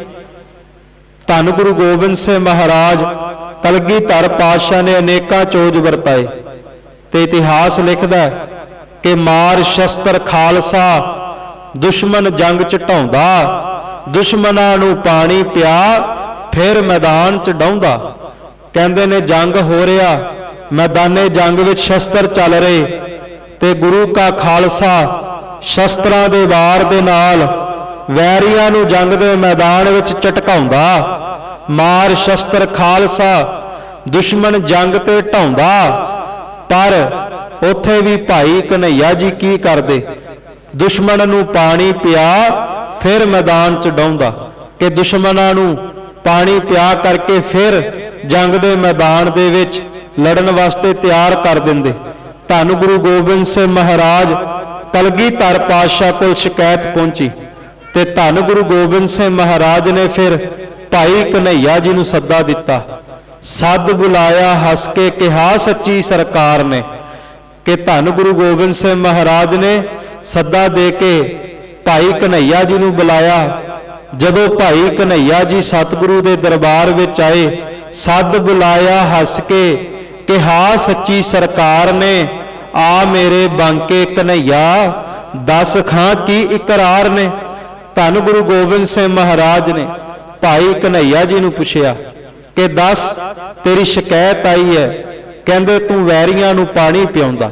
ਧੰਨ ਗੁਰੂ ਗੋਬਿੰਦ ਸਿੰਘ ਮਹਾਰਾਜ ਕਲਗੀਧਰ ਪਾਤਸ਼ਾਹ ਨੇ ਅਨੇਕਾਂ ਚੋਜ ਵਰਤਾਏ ਤੇ ਇਤਿਹਾਸ ਲਿਖਦਾ ਕਿ ਮਾਰ ਸ਼ਸਤਰ ਖਾਲਸਾ, ਦੁਸ਼ਮਣ ਜੰਗ ਚ ਢਾਉਂਦਾ, ਦੁਸ਼ਮਣਾਂ ਨੂੰ ਪਾਣੀ ਪਿਆ, ਫਿਰ ਮੈਦਾਨ ਚ ਡਾਉਂਦਾ। ਕਹਿੰਦੇ ਨੇ ਜੰਗ ਹੋ ਰਿਹਾ, ਮੈਦਾਨੇ ਜੰਗ ਵਿੱਚ ਸ਼ਸਤਰ ਚੱਲ ਰਹੇ ਤੇ ਗੁਰੂ ਕਾ ਖਾਲਸਾ ਸ਼ਸਤਰਾਂ ਦੇ ਵਾਰ ਦੇ ਨਾਲ ਵੈਰੀਆਂ ਨੂੰ ਜੰਗ ਦੇ ਮੈਦਾਨ ਵਿੱਚ ਝਟਕਾਉਂਦਾ। ਮਾਰ ਸ਼ਸਤਰ ਖਾਲਸਾ, ਦੁਸ਼ਮਣ ਜੰਗ ਤੇ ਢਾਉਂਦਾ। ਪਰ ਉੱਥੇ ਵੀ ਭਾਈ ਕਨ੍ਹਈਆ ਜੀ ਕੀ ਕਰਦੇ? ਦੁਸ਼ਮਣ ਨੂੰ ਪਾਣੀ ਪਿਆ, ਫਿਰ ਮੈਦਾਨ ਚ ਡਾਉਂਦਾ ਕਿ ਦੁਸ਼ਮਣਾਂ ਨੂੰ ਪਾਣੀ ਪਿਆ ਕਰਕੇ ਫਿਰ ਜੰਗ ਦੇ ਮੈਦਾਨ ਦੇ ਵਿੱਚ ਲੜਨ ਵਾਸਤੇ ਤਿਆਰ ਕਰ ਦਿੰਦੇ। ਧੰਨ ਗੁਰੂ ਗੋਬਿੰਦ ਸਿੰਘ ਮਹਾਰਾਜ ਕਲਗੀਧਰ ਪਾਤਸ਼ਾਹ ਕੋਲ ਸ਼ਿਕਾਇਤ ਪਹੁੰਚੀ ਤੇ ਧੰਨ ਗੁਰੂ ਗੋਬਿੰਦ ਸਿੰਘ ਮਹਾਰਾਜ ਨੇ ਫਿਰ ਭਾਈ ਕਨ੍ਹਈਆ ਜੀ ਨੂੰ ਸੱਦਾ ਦਿੱਤਾ। ਸੱਦ ਬੁਲਾਇਆ, ਹੱਸ ਕੇ ਕਿਹਾ ਸੱਚੀ ਸਰਕਾਰ ਨੇ ਕਿ ਧੰਨ ਗੁਰੂ ਗੋਬਿੰਦ ਸਿੰਘ ਮਹਾਰਾਜ ਨੇ ਸੱਦਾ ਦੇ ਕੇ ਭਾਈ ਕਨ੍ਹਈਆ ਜੀ ਨੂੰ ਬੁਲਾਇਆ। ਜਦੋਂ ਭਾਈ ਕਨ੍ਹਈਆ ਜੀ ਸਤਿਗੁਰੂ ਦੇ ਦਰਬਾਰ ਵਿੱਚ ਆਏ, ਸੱਦ ਬੁਲਾਇਆ, ਹੱਸ ਕੇ ਕਿਹਾ ਸੱਚੀ ਸਰਕਾਰ ਨੇ, ਆ ਮੇਰੇ ਬਾਂਕੇ ਕਨ੍ਹਈਆ, ਦਸ ਖਾਂ ਕੀ ਇਕਰਾਰ ਨੇ। ਧੰਨ ਗੁਰੂ ਗੋਬਿੰਦ ਸਿੰਘ ਮਹਾਰਾਜ ਨੇ ਭਾਈ ਕਨ੍ਹਈਆ ਜੀ ਨੂੰ ਪੁੱਛਿਆ ਕਿ ਦੱਸ ਤੇਰੀ ਸ਼ਿਕਾਇਤ ਆਈ ਹੈ। ਕਹਿੰਦੇ ਤੂੰ ਵੈਰੀਆਂ ਨੂੰ ਪਾਣੀ ਪਿਆਉਂਦਾ।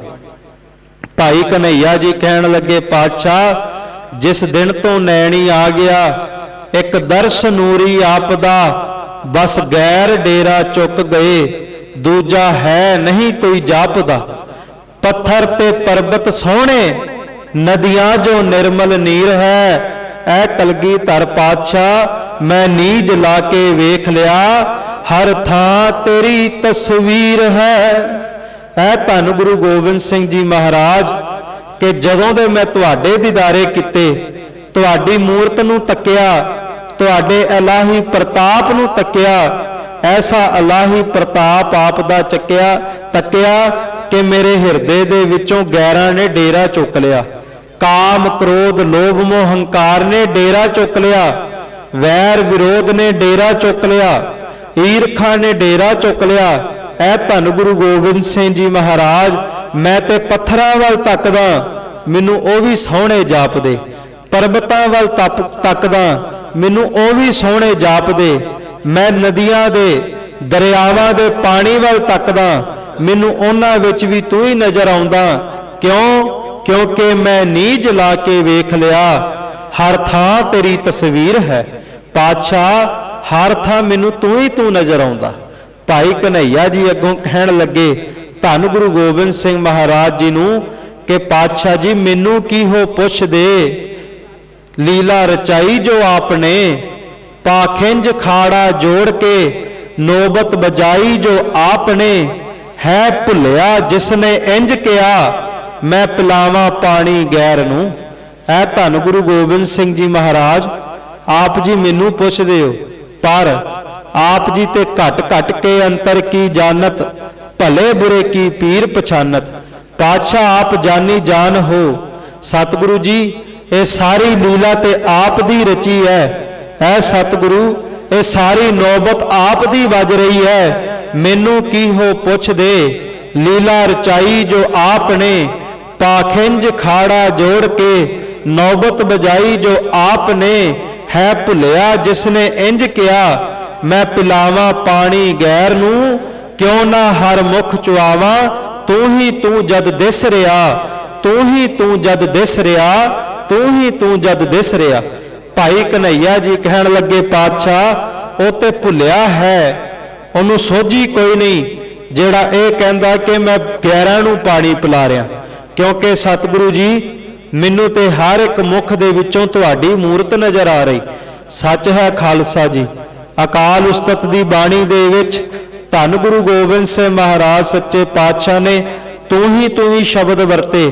ਭਾਈ ਕਨ੍ਹਈਆ ਜੀ ਕਹਿਣ ਲੱਗੇ, ਪਾਤਸ਼ਾਹ ਜਿਸ ਦਿਨ ਤੋਂ ਨੈਣੀ ਆ ਗਿਆ, ਇੱਕ ਦਰਸ ਨੂਰੀ ਆਪ ਦਾ, ਬਸ ਗੈਰ ਡੇਰਾ ਚੁੱਕ ਗਏ, ਦੂਜਾ ਹੈ ਨਹੀਂ ਕੋਈ ਜਾਪਦਾ। ਪੱਥਰ ਤੇ ਪਰਬਤ ਸੋਹਣੇ, ਨਦੀਆਂ ਜੋ ਨਿਰਮਲ ਨੀਰ ਹੈ, ਐ ਕਲਗੀਧਰ ਪਾਤਸ਼ਾਹ ਮੈਂ ਨੀਝ ਲਾ ਕੇ ਵੇਖ ਲਿਆ, ਹਰ ਥਾਂ ਤੇਰੀ ਤਸਵੀਰ ਹੈ। ਐ ਧੰਨ ਗੁਰੂ ਗੋਬਿੰਦ ਸਿੰਘ ਜੀ ਮਹਾਰਾਜ ਕਿ ਜਦੋਂ ਦੇ ਮੈਂ ਤੁਹਾਡੇ ਦੀਦਾਰੇ ਕੀਤੇ, ਤੁਹਾਡੀ ਮੂਰਤ ਨੂੰ ਤੱਕਿਆ, ਤੁਹਾਡੇ ਇਲਾਹੀ ਪ੍ਰਤਾਪ ਨੂੰ ਤੱਕਿਆ, ਐਸਾ ਇਲਾਹੀ ਪ੍ਰਤਾਪ ਆਪ ਦਾ ਤੱਕਿਆ ਕਿ ਮੇਰੇ ਹਿਰਦੇ ਦੇ ਵਿੱਚੋਂ ਗੈਰਾਂ ਨੇ ਡੇਰਾ ਚੁੱਕ ਲਿਆ। ਕਾਮ ਕ੍ਰੋਧ ਲੋਭ ਮੋਹ ਹੰਕਾਰ ਨੇ ਡੇਰਾ ਚੁੱਕ ਲਿਆ, ਵੈਰ ਵਿਰੋਧ ਨੇ ਡੇਰਾ ਚੁੱਕ ਲਿਆ, ਈਰਖਾ ਨੇ ਡੇਰਾ ਚੁੱਕ ਲਿਆ। ਐ ਧੰਨ ਗੁਰੂ ਗੋਬਿੰਦ ਸਿੰਘ ਜੀ ਮਹਾਰਾਜ ਮੈਂ ਤੇ ਪੱਥਰਾਂ ਵੱਲ ਤੱਕਦਾ, ਮੈਨੂੰ ਉਹ ਵੀ ਸੋਹਣੇ ਜਾਪਦੇ। ਪਰਬਤਾਂ ਵੱਲ ਤੱਕਦਾ, ਮੈਨੂੰ ਉਹ ਵੀ ਸੋਹਣੇ ਜਾਪਦੇ। ਮੈਂ ਨਦੀਆਂ ਦੇ ਦਰਿਆਵਾਂ ਦੇ ਪਾਣੀ ਵੱਲ ਤੱਕਦਾ, ਮੈਨੂੰ ਉਹਨਾਂ ਵਿੱਚ ਵੀ ਤੂੰ ਹੀ ਨਜ਼ਰ ਆਉਂਦਾ। ਕਿਉਂ? ਕਿਉਂਕਿ ਮੈਂ ਨੀਝ ਲਾ ਕੇ ਵੇਖ ਲਿਆ, ਹਰ ਥਾਂ ਤੇਰੀ ਤਸਵੀਰ ਹੈ। ਪਾਤਸ਼ਾਹ ਹਰ ਥਾਂ ਮੈਨੂੰ ਤੂੰ ਹੀ ਤੂੰ ਨਜ਼ਰ ਆਉਂਦਾ। ਭਾਈ ਕਨ੍ਹਈਆ ਜੀ ਅੱਗੋਂ ਕਹਿਣ ਲੱਗੇ, धन गुरु गोबिंद सिंह महाराज जी नूं कि पातशाह जी मैनू की हो पुछ दे, लीला रचाई जो आपने, पाखिंज खाड़ा जोड़ के नौबत बजाई जो आपने, है भुलिया जिसने इंज किया मैं पिलावा पानी गैर नूं। ऐ धन गुरु गोबिंद सिंह जी महाराज आप जी मैनू पुछदे हो, पर आप जी ते घट घट के अंतर की जानत, भले बुरे की पीर पछानत। पातशाह आप जानी जान हो। सतगुरु जी ये सारी लीला ते आप दी रची है। ऐ सतगुरु ये सारी नौबत आप दी वज रही है, मैनू की हो पुछ दे, लीला रचाई जो आपने, पाखिंज खाड़ा जोड़ के नौबत बजाई जो आपने, है भुलिया जिसने इंज किया मैं पिलावा पानी गैर नूं, क्यों ना हर मुख चुआवा, तू ही तू जद दिस रिया, तू ही तू जद दिस रिया, तू ही तू जद दिस रिया। भाई कन्हैया जी कहन लगे पातशाह वो तो भुलिया है, उन्होंने सोझी कोई नहीं जेड़ा ये कहंदा कि मैं गैरां नूं पानी पिला रहा, क्योंकि सतगुरु जी मैनू तो हर एक मुख दे विचों तुहाडी मूरत नज़र आ रही। सच है खालसा जी, अकाल उस्तत दी बाणी दे विच धन गुरु गोबिंद सिंह महाराज सच्चे पातशाह ने तू ही शब्द वरते,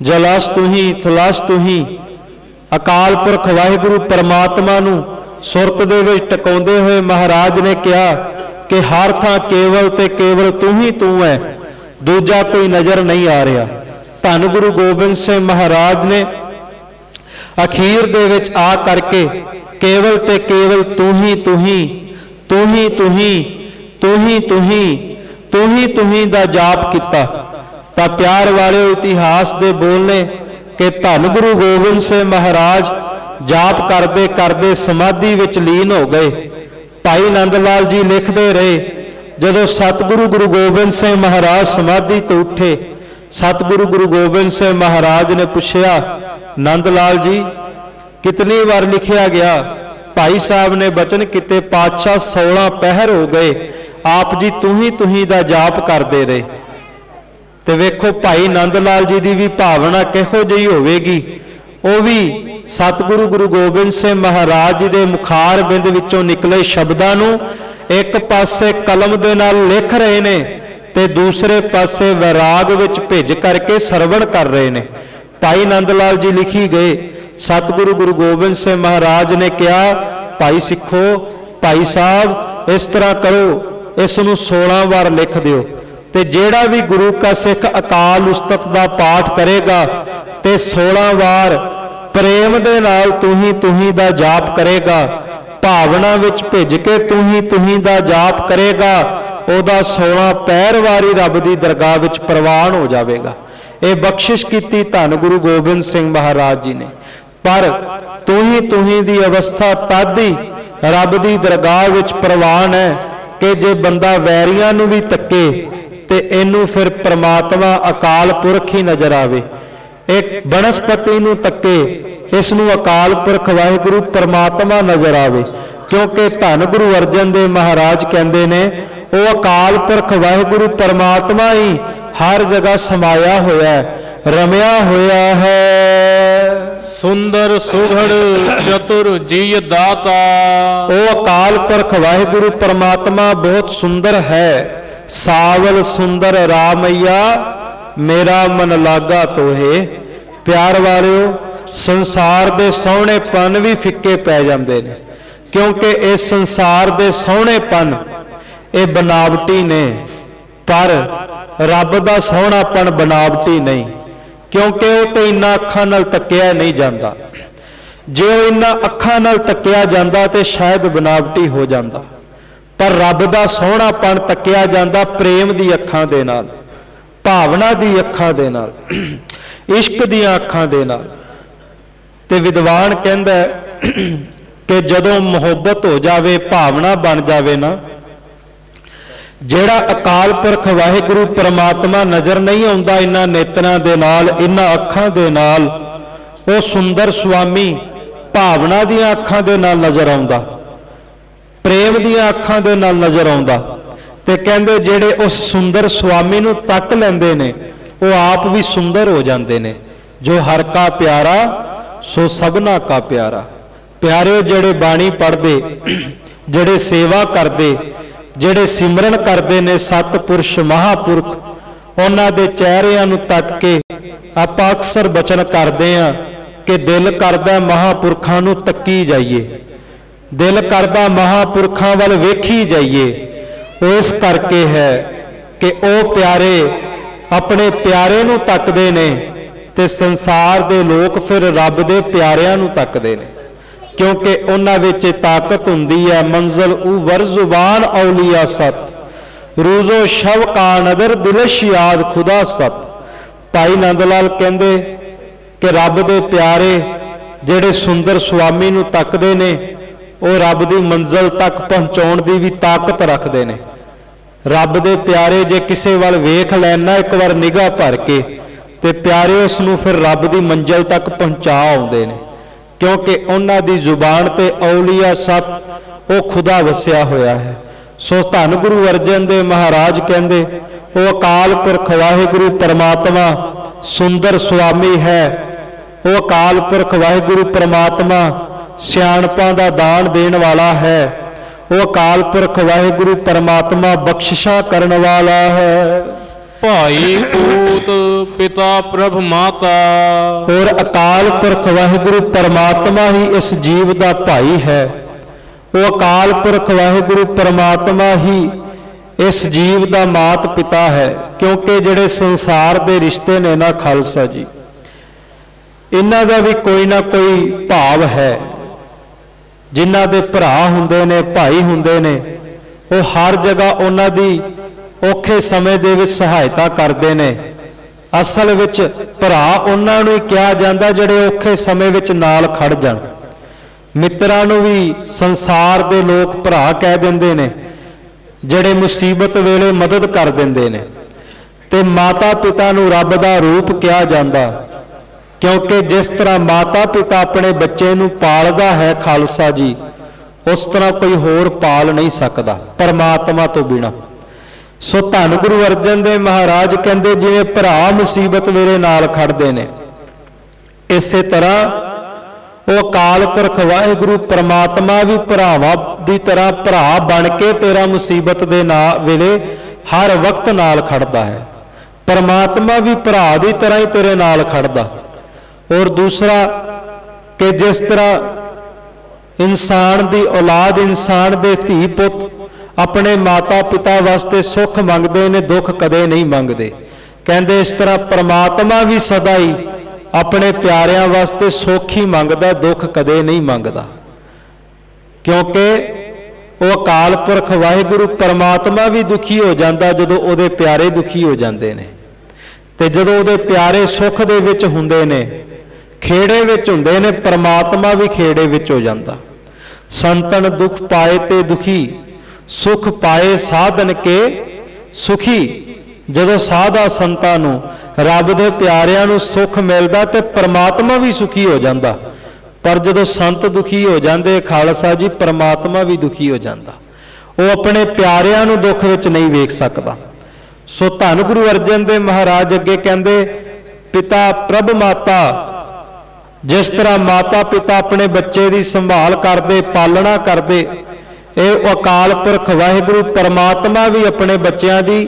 जलस तू ही थलस तू ही। अकाल पुरख वाहिगुरु परमात्मा नूं सुरत दे विच टकाउंदे होए महाराज ने कहा कि हर थां केवल ते केवल तू है, दूजा कोई नज़र नहीं आ रहा। धन गुरु गोबिंद सिंह महाराज ने अखीर दे विच आ करके केवल ते केवल तू ही तू ही, तू ही तू ही, तू ही तू ही, तू ही तू ही दा जाप किता। तां प्यार वाले इतिहास दे बोलने कि धन गुरु गोबिंद सिंह महाराज जाप करते करते समाधि विच लीन हो गए। भाई नंद लाल जी लिखते रहे, जदों सतगुरु गुरु गोबिंद सिंह महाराज समाधि तो उठे, सतगुरु गुरु गोबिंद सिंह महाराज ने पूछया नंद लाल जी कितनी बार लिखिया गया? भाई साहब ने बचन किते पातशाह 16 पहर हो गए आप जी तू ही दा जाप करते रहे। तो वेखो भाई नंद लाल जी की भी भावना किहो जी होवेगी, वो भी सतगुरु गुरु गोबिंद सिंह महाराज जी के मुखार बिंद विचों निकले शब्दां नूं एक पासे कलम दे नाल लिख रहे ने ते दूसरे पासे वैराग विच भिज करके सरवण कर रहे ने। भाई नंद लाल जी लिखी गए, सतगुरु गुरु गोबिंद सिंह महाराज ने कहा भाई सिखो भाई साहब इस तरह करो, इसनूं 16 बार लिख दिओ, ते जेड़ा भी गुरु का सिख अकाल उस्तत दा पाठ करेगा ते 16 बार प्रेम दे नाल तू ही दा जाप करेगा, भावना विच भिज के तू ही दा जाप करेगा, ओदा 16 पैर वारी रब दी दरगाह विच प्रवान हो जाएगा। ये बख्शिश की धन गुरु गोबिंद सिंह महाराज जी ने। पर तू ही दी अवस्था तद ही रब दी दरगाह विच प्रवान है कि जे बंदा वैरियां नूं भी तके ते इनू फिर परमात्मा अकाल पुरख ही नजर आवे। एक बनस्पति नूं तके इसनूं अकाल पुरख वाहिगुरु परमात्मा नजर आवे, क्योंकि धन गुरु अर्जन देव महाराज कहंदे ने वो अकाल पुरख वाहिगुरु परमात्मा ही हर जगह समाया होया है, रमिया होया है। सुंदर सुघड़ चतुर जी दाता, वो अकाल पुरख वाहिगुरु परमात्मा बहुत सुंदर है। सावल सुंदर रामैया मेरा मन लागा तोहे। प्यार वालिओ संसार दे सोहणेपन भी फिक्के पै जांदे ने, क्योंकि इस संसार दे सोहणेपन ये बनावटी ने, पर रब दा सोहणापन बनावटी नहीं, क्योंकि वो तो इन्ना अखां नाल तकिया नहीं जाता। जे इन्ना अखां नाल तकिया जाता तो शायद बनावटी हो जाता, पर रब दा सोहणापन तकिया जाता प्रेम दी अखां दे नाल, भावना दी अखां दे नाल, इश्क दी अखां दे नाल। ते विद्वान कहंदा कि जदों मुहब्बत हो जावे, भावना बन जावे ना, जेड़ा अकाल पुरख वाहिगुरु परमात्मा नज़र नहीं आउंदा इन्हां नेत्रां दे नाल, इन्हां अखां दे नाल, वो सुंदर स्वामी भावना दीआं अखां दे नाल नज़र आउंदा, प्रेम दीआं अखां दे नाल नज़र आउंदा। ते कहंदे जेड़े उस सुंदर स्वामी नूं तक लैंदे ने वो आप भी सुंदर हो जाते ने। जो हर का प्यारा सो सबना का प्यारा। प्यारे जेड़े बाणी पढ़ते, जेड़े सेवा करते, जेड़े सिमरन करते ने सतपुरुष महापुरख, उन्हां दे चेहरिਆਂ ਨੂੰ तक के ਆਪਾਂ अक्सर बचन करते हैं कि दिल करदा महापुरखां नूं तक्की जाइए, दिल करदा महापुरखां वल वेखी जाइए। वो इस करके है कि वो प्यारे अपने प्यारे नूं तकदे ने ते संसार दे लोग फिर रब दे प्यारिਆਂ नूं तकदे ने, क्योंकि उन्हां विच ताकत हुंदी है। मंजिल उवर जुबान औलिया सत, रूजो शव का नदर दिलश याद खुदा सत। भाई नंद लाल कहंदे कि रब दे प्यारे जेड़े सुंदर स्वामी नूं तकदे ने वो रब दी मंजिल तक पहुंचाउण दी भी ताकत रखदे ने। रब दे प्यारे जे किसे वाल वेख लैना एक बार निगाह भर के ते प्यारे उसनूं फिर रब दी मंजिल तक पहुंचा आउंदे ने, क्योंकि उन्हां दी जुबान ते औलिया सत वो खुदा वसिया होया है। सो धन गुरु अर्जन देव महाराज कहंदे वो अकाल पुरख वाहिगुरु परमात्मा सुंदर स्वामी है। वो अकाल पुरख वाहिगुरु परमात्मा सियाणपां दा दान देण वाला है। वो अकाल पुरख वाहिगुरु परमात्मा बख्शिशां करन वाला है। भाई पूत पिता प्रभ माता, और अकाल पुरख वाहिगुरु परमात्मा ही इस जीव दा भाई है। वो अकाल पुरख वाहिगुरु परमात्मा ही इस जीव दा मात पिता है, क्योंकि जिहड़े संसार दे रिश्ते ने ना खालसा जी, इन्हां दा भी कोई ना कोई भाव है। जिन्हां दे भरा हुंदे ने, भाई हुंदे ने, वो हर जगह उन्हां दी औखे समय दे विच सहायता करते हैं। असल विच भरा उन्हां नूं ही कहा जांदा जिहड़े औखे समय विच नाल खड़ जाण। मित्रां नूं भी संसार दे लोग भरा कह दिंदे ने जिहड़े मुसीबत वेले मदद कर दिंदे ने। ते माता पिता नूं रब दा रूप कहा जांदा, क्योंकि जिस तरह माता पिता अपने बच्चे नूं पालदा है खालसा जी, उस तरह कोई होर पाल नहीं सकता परमात्मा तो बिना। सो धन गुरु अर्जन देव महाराज कहंदे जिवें भरा मुसीबत वेले नाल खड़दे ने, इसे तरह वो अकाल पुरख वाहिगुरु परमात्मा भी भरावां दी तरह भरा बन के तेरा मुसीबत दे वेले हर वक्त नाल खड़दा है। परमात्मा भी भरा दी तरह ही तेरे नाल खड़दा। और दूसरा कि जिस तरह इंसान दी औलाद, इंसान दे धी पुत अपने माता पिता वास्ते सुख मंगते ने, दुख कदे नहीं मंगते। कहते इस तरह परमात्मा भी सदा ही अपने प्यारिਆਂ वास्ते सुख ही मंगदा, दुख कदे नहीं मंगदा, क्योंकि वो अकाल पुरख वाहिगुरु परमात्मा भी दुखी हो जाता जदों उहदे प्यारे दुखी हो जाते हैं। ते जदों उहदे प्यारे सुख दे विच हुंदे ने, खेड़े विच हुंदे ने, परमात्मा भी खेड़े विच हो जाता। संतन दुख पाए ते दुखी, सुख पाए साधन के सुखी। जदों साधा संतां नूं रब दे प्यारिਆਂ नूं सुख मिलदा ते परमात्मा भी सुखी हो जाता। पर जदों संत दुखी हो जाते खालसा जी, परमात्मा भी दुखी हो जाता। वो अपने प्यारिਆਂ नूं दुख विच नहीं वेख सकदा। सो धन गुरु अर्जन देव महाराज अगे कहंदे पिता प्रभ माता, जिस तरह माता पिता अपने बच्चे की संभाल करते, पालना करते, ये अकाल पुरख वाहिगुरु परमात्मा भी अपने बच्चों की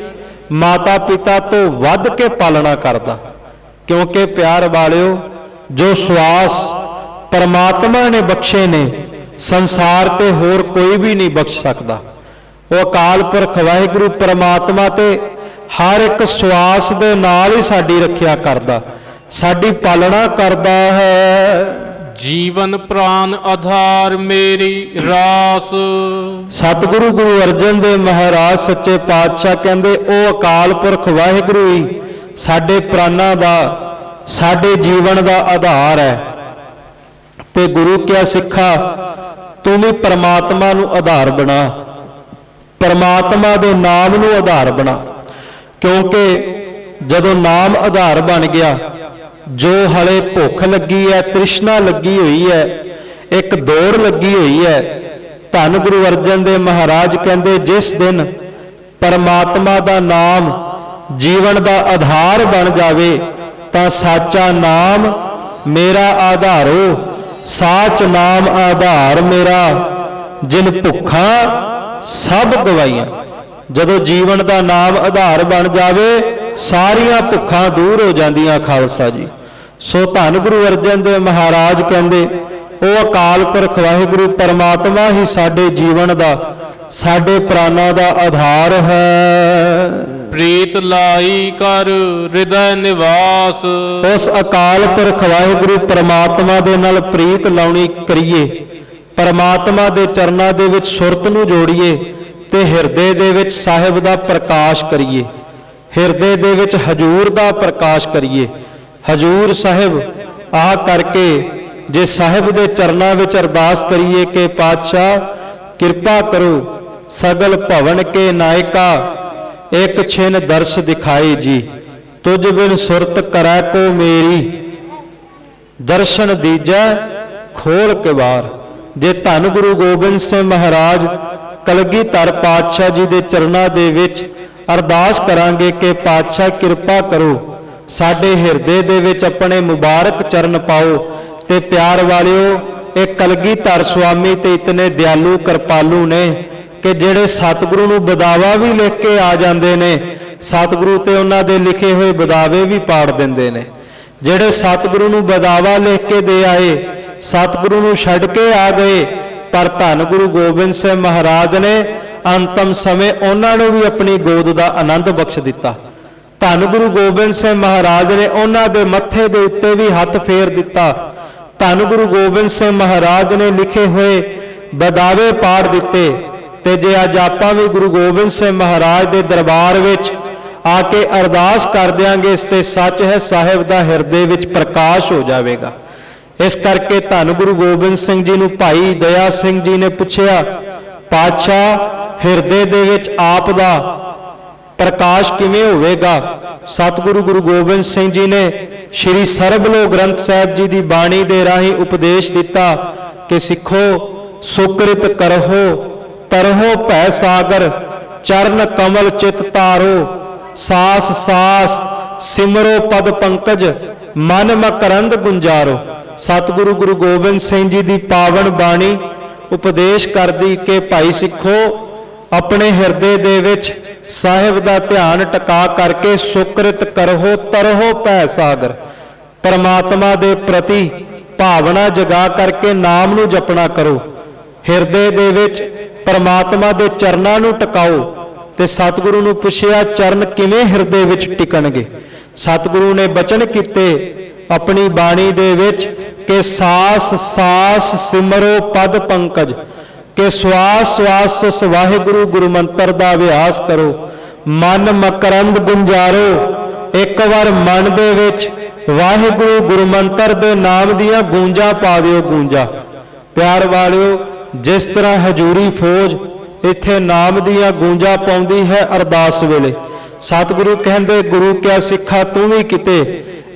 माता पिता तो वध के पालना करता। क्योंकि प्यार वालियो, जो श्वास परमात्मा ने बख्शे ने संसार ते होर कोई भी नहीं बख्श सकता। वो अकाल पुरख वाहिगुरु परमात्मा ते हर एक श्वास दे नाल ही साडी रखिया करदा, साडी पालना करदा है। जीवन प्राण आधार मेरी रास। सतगुरु गुरु अर्जन देव महाराज सच्चे पातशाह कहंदे ओ अकाल पुरख वाहिगुरु ही साडे प्राणां दा, साडे जीवन दा आधार है। ते गुरु क्या सिखा, तू भी परमात्मा नूं आधार बना, परमात्मा दे नाम नूं आधार बना। क्योंकि जदों नाम आधार बन गया, जो हले भुख लगी है, तृष्णा लगी हुई है, एक दौड़ लगी हुई है, धन गुरु अर्जन देव महाराज कहंदे जिस दिन परमात्मा दा नाम जीवन दा आधार बन जावे तां साचा नाम मेरा आधारो, साच नाम आधार मेरा, जिन भुखा सब गवाइयां। जदों जीवन दा नाम आधार बन जावे सारियां भुखां दूर हो जांदियां खालसा जी। सो धन गुरु अर्जन देव महाराज कहंदे ਉਹ अकाल पुरख वाहिगुरु परमात्मा ही साडे जीवन दा साडे प्राणा दा आधार है। प्रीत लाई कर हृदय निवास, उस अकाल पुरख वाहिगुरु परमात्मा दे नाल प्रीत लाउणी करिए, परमात्मा दे चरनां दे विच सुरत नूं जोड़िए ते हिरदे दे विच साहिब दा प्रकाश करिए, हिरदे दे विच हजूर दा प्रकाश करिए। हजूर साहिब आ करके जे साहिब दे चरनां विच अरदास करिए कि पातशाह किरपा करो सगल भवन के नायका, एक छिन दर्श दिखाई जी, तुझ बिन सुरत करै को मेरी, दर्शन दीजै खोल के बार। जे धन गुरु गोबिंद सिंह महाराज कलगीधर पातशाह जी दे चरनां दे विच अरदास करांगे कि पातशाह किरपा करो साडे हिरदे दे विच अपने मुबारक चरण पाओ, ते प्यार वालिओ एक कलगीधर स्वामी ते इतने दयालु कृपालु ने कि जेड़े सतगुरु नूं बदावा भी लिख के आ जांदे ने, सतगुरु ते उन्हां दे लिखे हुए बदावे भी पाड़ दिंदे ने। जेड़े सतगुरु नूं बदावा लिख के दे आए सतगुरु नूं छड्ड के आ गए, पर धन गुरु गोबिंद सिंह महाराज ने अंतिम समय उन्हां नूं भी अपनी गोद दा आनंद बख्श दिता। धन गुरु गोबिंद सिंह महाराज ने उन्हां दे मत्थे दे उत्ते भी हथ फेर दिता। धन गुरु गोबिंद सिंह महाराज ने लिखे हुए बदावे पाड़ दिते। ते जे अज आपां भी गुरु गोबिंद सिंह महाराज दे दरबार विच आके अरदास कर देंगे ते सच है साहिब दा हिरदे विच प्रकाश हो जाएगा। इस करके धन गुरु गोबिंद सिंह जी नूं भाई दया सिंह जी ने पूछया, पातशाह हिरदे दे विच आप दा प्रकाश किवें होवेगा? सतगुरु गुरु गोबिंद सिंह जी ने श्री सरबलो ग्रंथ साहिब जी की बाणी दे राही उपदेश दिता कि सिखो सुकृत करहो तरहो भै सागर, चरण कमल चित तारो, सास सास सिमरो पद पंकज, मन मकरंद गुंजारो। सतगुरु गुरु गोबिंद सिंह जी की पावन बाणी उपदेश करदी कि भाई सिखो अपने हिरदे दे विच साहिब दा ध्यान टका करके सुकृत करहो तरहो भै सागर, परमात्मा दे प्रति भावना जगा करके नाम नूं जपना करो, हिरदे दे विच परमात्मा दे चरनां नूं टकाओ। ते सतगुरु नूं पुछया चरण किवें हिरदे विच टिकणगे? सतगुरु ने बचन कीते अपनी बाणी दे विच कि सास सास सिमरो पद पंकज, कि श्वास श्वास उस वाहिगुरु गुरु मंत्र का अभ्यास करो, मन मकरंद गुंजारो। एक बार मन दे विच वाहिगुरु गुरु मंत्र दे नाम दियां गूंजा पा दिओ, गूंजा। प्यार वालिओ जिस तरह हजूरी फौज इत्थे नाम दियां गूंजा पाउंदी है अरदास वेले, सतगुरु कहंदे गुरु क्या सिखा तू भी किते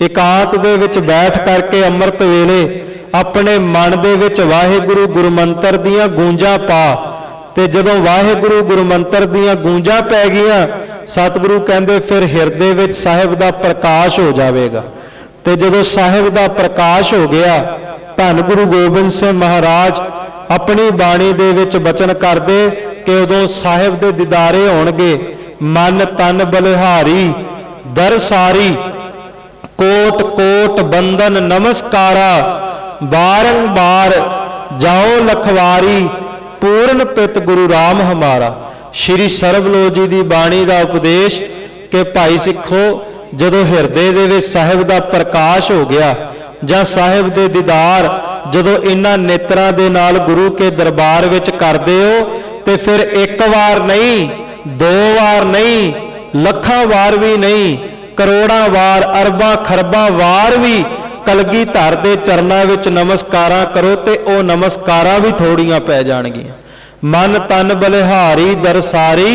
एकांत दे विच बैठ करके अमृत वेले अपने मन दे विच वाहिगुरु गुरु मंत्र दियां गूंजा पा। ते जदों वाहिगुरु गुरु मंत्र दियां गूंजा पै गईयां सतगुरु कहंदे फिर हिरदे विच साहिब दा प्रकाश हो जाएगा। ते जदों साहिब दा प्रकाश हो गया धन गुरु गोबिंद सिंह महाराज अपनी बाणी दे विच बचन करदे कि उदों साहिब दे दीदारे होणगे। मन तन बलिहारी दर सारी, कोट कोट बंदन नमस्कारा, बारंबार जाओ लखवारी, पूर्ण पित गुरु राम हमारा। श्री सरबलो जी की बाणी का उपदेश कि भाई सिखो जदों हिरदे दे विच साहिब का प्रकाश हो गया जां साहिब दे दीदार जदों इन्हां नेत्रां दे नाल गुरु के दरबार विच करदे हो ते फिर एक बार नहीं, दो बार नहीं, लखां वार भी नहीं, करोड़ां वार अरबां खरबां वार भी कलगीधर दे चरनां विच नमस्कारां करो ते ओ नमस्कारां भी थोड़ियां पै जाणगियां। मन तन बलिहारी दरसारी,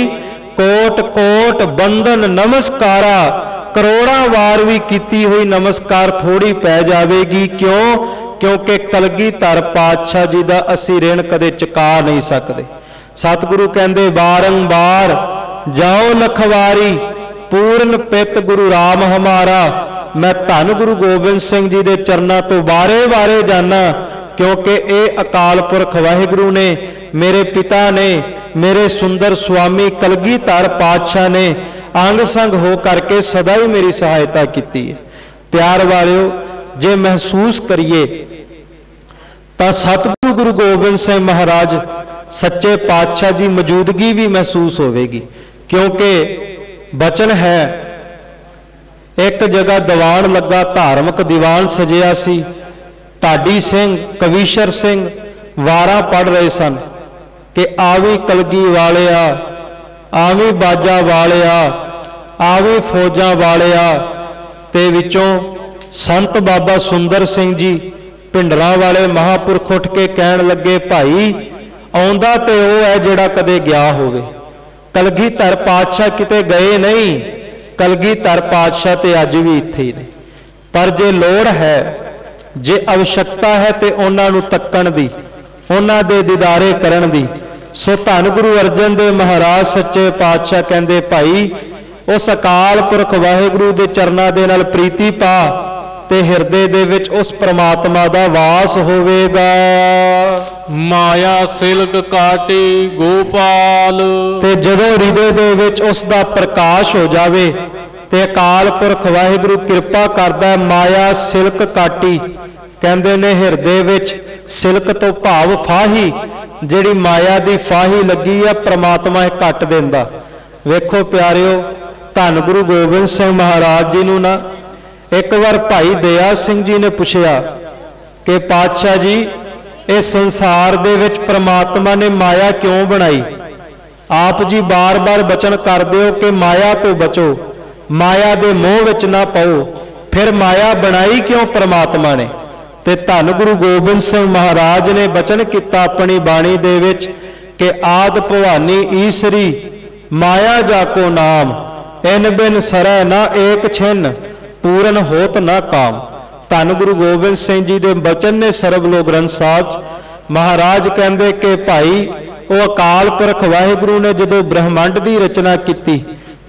कोट कोट बंधन नमस्कारा, करोड़ां वार भी कीती हुई नमस्कार थोड़ी पै जावेगी। क्यों? क्योंकि कलगीधर पातशाह जी दा असीं ऋण कदे चुका नहीं सकते। सतगुरु कहंदे बारंबार जाओ लखवारी पूर्ण पित गुरु राम हमारा। मैं धन गुरु गोबिंद सिंह जी के चरणों तो बारे बारे जाना, क्योंकि ये अकाल पुरख वाहिगुरु ने, मेरे पिता ने, मेरे सुंदर स्वामी कलगीधर पातशाह ने अंग संग हो करके सदा ही मेरी सहायता की है। प्यार वालियो, जे महसूस करिए तो सतगुरु गुरु गोबिंद सिंह महाराज सच्चे पातशाह की मौजूदगी भी महसूस होगी, क्योंकि बचन है एक जगह दीवान लगा, धार्मिक दीवान सजिया सी। ढाडी सिंह कविशर सिंह वारा पढ़ रहे सन कि आवी कलगी वालिया, आवी बाजा वालिया, आवी फौजा वालिया। ते विचों संत बाबा सुंदर सिंह जी भिंडरां वाले महापुरख उठ के कहन लगे, भाई आउंदा ते ओह है जिहड़ा कदे गया होवे। कलगीधर पातशाह किते गए नहीं, कलगीधर पातशाह ते अज भी इत्थे ही ने। पर जे लोड़ है, जे आवश्यकता है तो उन्होंने तकण दी, उन्होंने दे दीदारे करन दी। सो धन गुरु अर्जन देव महाराज सच्चे पातशाह कहंदे, भाई उस अकाल पुरख वाहिगुरु दे चरनां दे नाल प्रीति पा ते हिरदे दे विच उस परमात्मा दा वास होवेगा। माया सिलक काटी गोपाल। ते जदों हृदय दे विच उस दा प्रकाश हो जावे ते अकाल पुरख वाहिगुरु कृपा करदा, माया सिलक काटी। कहंदे ने हिरदे विच सिलक तो भाव फाही, जिहड़ी माया दी फाही लगी है परमात्मा घट दिंदा। वेखो प्यारिओ, धन गुरु गोबिंद सिंह महाराज जी नूं ना एक बार भाई दया सिंह जी ने पूछया कि पातशाह जी, इस संसार दे विच परमात्मा ने माया क्यों बनाई? आप जी बार बार बचन करदे हो कि माया तो बचो, माया दे मोह विच ना पाओ, फिर माया बनाई क्यों परमात्मा ने? ते धन गुरु गोबिंद सिंह महाराज ने बचन किया अपनी बाणी दे विच कि आद भवानी ईसरी माया जाको नाम, इन बिन सरह ना एक छिन पूरन होत ना काम। धन गुरु गोबिंद सिंह जी के बचन ने सरबलो ग्रंथ साहब महाराज कहते कि भाई वो अकाल पुरख वाहिगुरु ने जदों ब्रह्मंड की रचना की,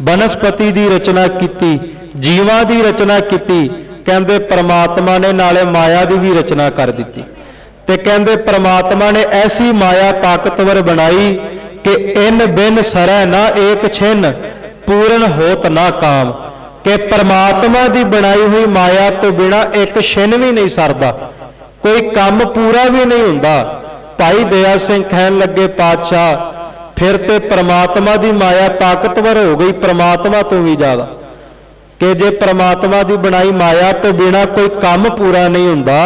बनस्पति की रचना की, जीवां की रचना की, कहते परमात्मा ने नाले माया की भी रचना कर दी। ते कहते परमात्मा ने ऐसी माया ताकतवर बनाई कि इन बिन सरह ना एक छिन पूर्ण होत ना काम, कि परमात्मा की बनाई हुई माया तो बिना एक छिन भी नहीं सरदा, कोई काम पूरा भी नहीं हुंदा। भाई दया सिंह कहन लगे, पातशाह फिर ते परमात्मा की माया ताकतवर हो गई परमात्मा तो भी ज़्यादा, कि जे परमात्मा की बनाई माया तो बिना कोई काम पूरा नहीं हुंदा,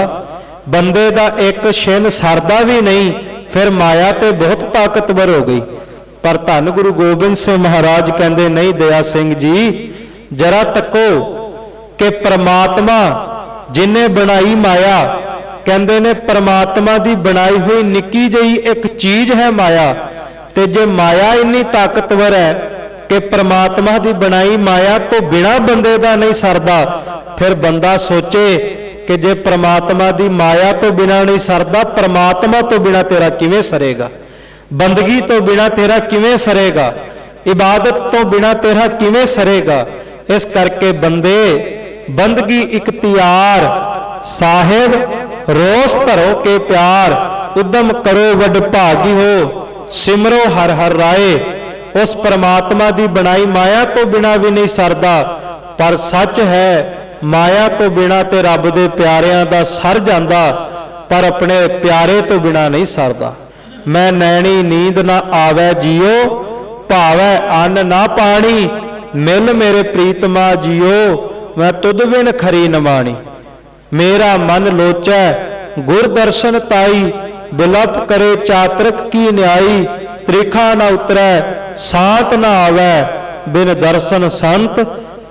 बंदे का एक छिन सरदा भी नहीं, फिर माया तो बहुत ताकतवर हो गई। पर धन गुरु गोबिंद सिंह महाराज कहते, नहीं दया सिंह जी, जरा तको कि परमात्मा जिन्हें बनाई माया, कहते ने परमात्मा की बनाई हुई निक्की जही एक चीज है माया, ते जे माया इन्नी ताकतवर है कि परमात्मा की बनाई माया तो बिना बंदे का नहीं सरदा, फिर बंदा सोचे कि जे परमात्मा की माया तो बिना नहीं सरदा, परमात्मा तो बिना तेरा किवें सरेगा, बंदगी तो बिना तेरा किवें सरेगा, इबादत तो बिना तेरा किवें सरेगा। इस करके बंदे बंदगी इख्तियार, साहिब रोस धरो के प्यार, उद्यम करो वड भागी हो, सिमरो हर हर राय। उस परमात्मा की बनाई माया तो बिना भी नहीं सरदा, पर सच है माया तो बिना ते रब दे प्यारियां दा सर जांदा, पर अपने प्यारे तो बिना नहीं सरदा। मैं नैनी नींद ना आवे जियो, भावै अन्न ना पानी, मिल मेरे प्रीतमा जियो, मैं तुद बिन खरी नमानी। मेरा मन लोचै गुर दर्शन ताई, बिलप करे चातरक की न्याई, त्रिखा ना उतरै सांत ना आवे, बिन दर्शन संत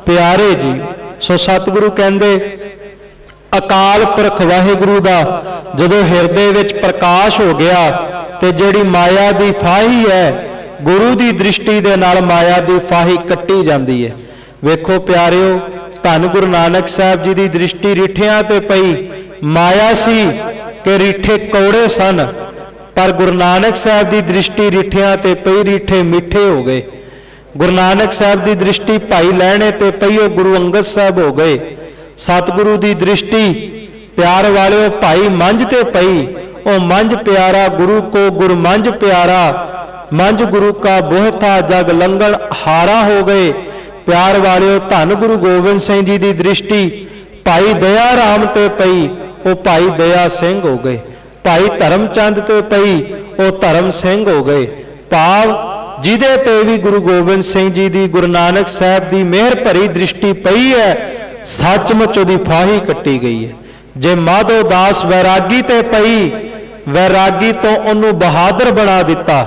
प्यारे जी। सो सतगुरु कहंदे अकाल पुरख वाहिगुरु दा जदों हिरदे विच प्रकाश हो गया ते जिहड़ी माया दी फाही है, गुरु की दृष्टि दे नाल माया की फाही कट्टी जाती है। वेखो प्यारिओ, धन गुरु नानक साहब जी की दृष्टि रिठियां ते पई, माया सी कि रिठे कौड़े सन, पर गुरु नानक साहब की दृष्टि रिठियां ते पई, रिठे मिठे हो गए। गुरु नानक साहब की दृष्टि भाई लहणे ते पई, वो गुरु अंगद साहब हो गए। सतगुरु की दृष्टि प्यार वाले भाई मंझ ते पई, ओ मंझ प्यारा गुरु को गुरु मंझ प्यारा, मंझ गुरु का बोह था जग लंघन हारा हो गए। प्यार वाले धन गुरु गोबिंद सिंह जी की दृष्टि भाई दया राम ते पई, वो भाई दया सिंह हो गए। भाई धर्मचंद ते पई, वो धर्म सिंह हो गए। भाव जिदे ते भी गुरु गोबिंद सिंह जी की गुरु नानक साहब की मेहर भरी दृष्टि पई है, सचमुच उहदी फाही कट्टी गई है। जे माधो दास वैरागी ते पई, वैरागी तो उन्होंने बहादुर बना दिता,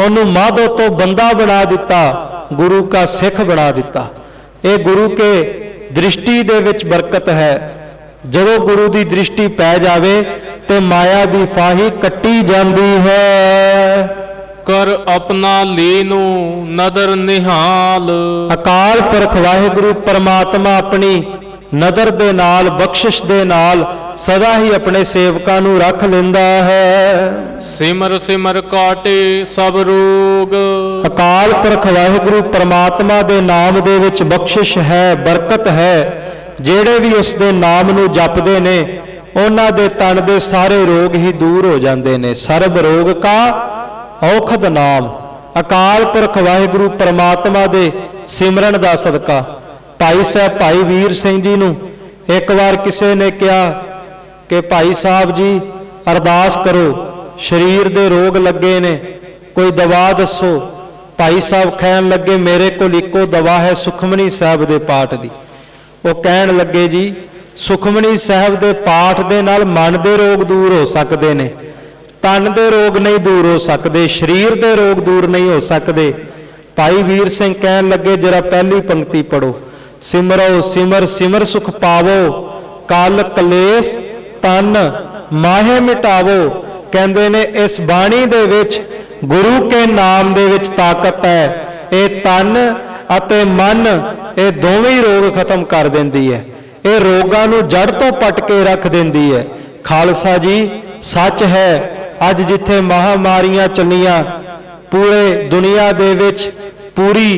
उन्होंने माधो तो बंदा बना दिता, गुरु का सिख बना दिता। ये गुरु के दृष्टि दे विच बरकत है। जदों गुरु की दृष्टि पै जावे ते माया की फाही कट्टी जाती है। कर अपना लीनू नदर निहाल, अकाल पुरख वाहिगुरु परमात्मा अपनी नदर दे नाल बख्शिश दे नाल सदा ही अपने सेवकां नूं रख लेंदा है। सिमर सिमर काटे सब रोग, अकाल पुरख वाहिगुरु परमात्मा दे नाम दे विच बख्शिश है, बरकत है। जेड़े भी उस दे नाम नूं जपदे ने उन्हां दे तन दे सारे रोग ही दूर हो जांदे ने। सर्ब रोग का औखद नाम। अकाल पुरख वाहिगुरु परमात्मा दे सिमरन दा सदका भाई साहब भाई वीर सिंह जी नूं एक बार किसी ने कहा कि भाई साहब जी अरदास करो, शरीर दे रोग लगे ने, कोई दवा दसो। भाई साहब कहन लगे मेरे को इको दवा है सुखमनी साहब दे पाठ दी। वो कहन लगे जी सुखमनी साहब दे पाठ दे नाल मन दे रोग दूर हो सकते ने, तन दे रोग नहीं दूर हो सकते, शरीर दे रोग दूर नहीं हो सकते। भाई वीर सिंह कहन लगे जरा पहली पंक्ति पढ़ो, सिमरो सिमर सिमर सुख पावो, कल कलेस तन माहे मिटावो। कहंदे ने इस बाणी दे विच गुरु के नाम दे विच ताकत है। ये तन अते मन ये दोवें ही रोग खत्म कर देंदी है, ये रोगां नूं जड़ तो पट के रख देंदी है। खालसा जी सच है, अज जिथे महामारियां चलियां पूरे दुनिया दे विच पूरी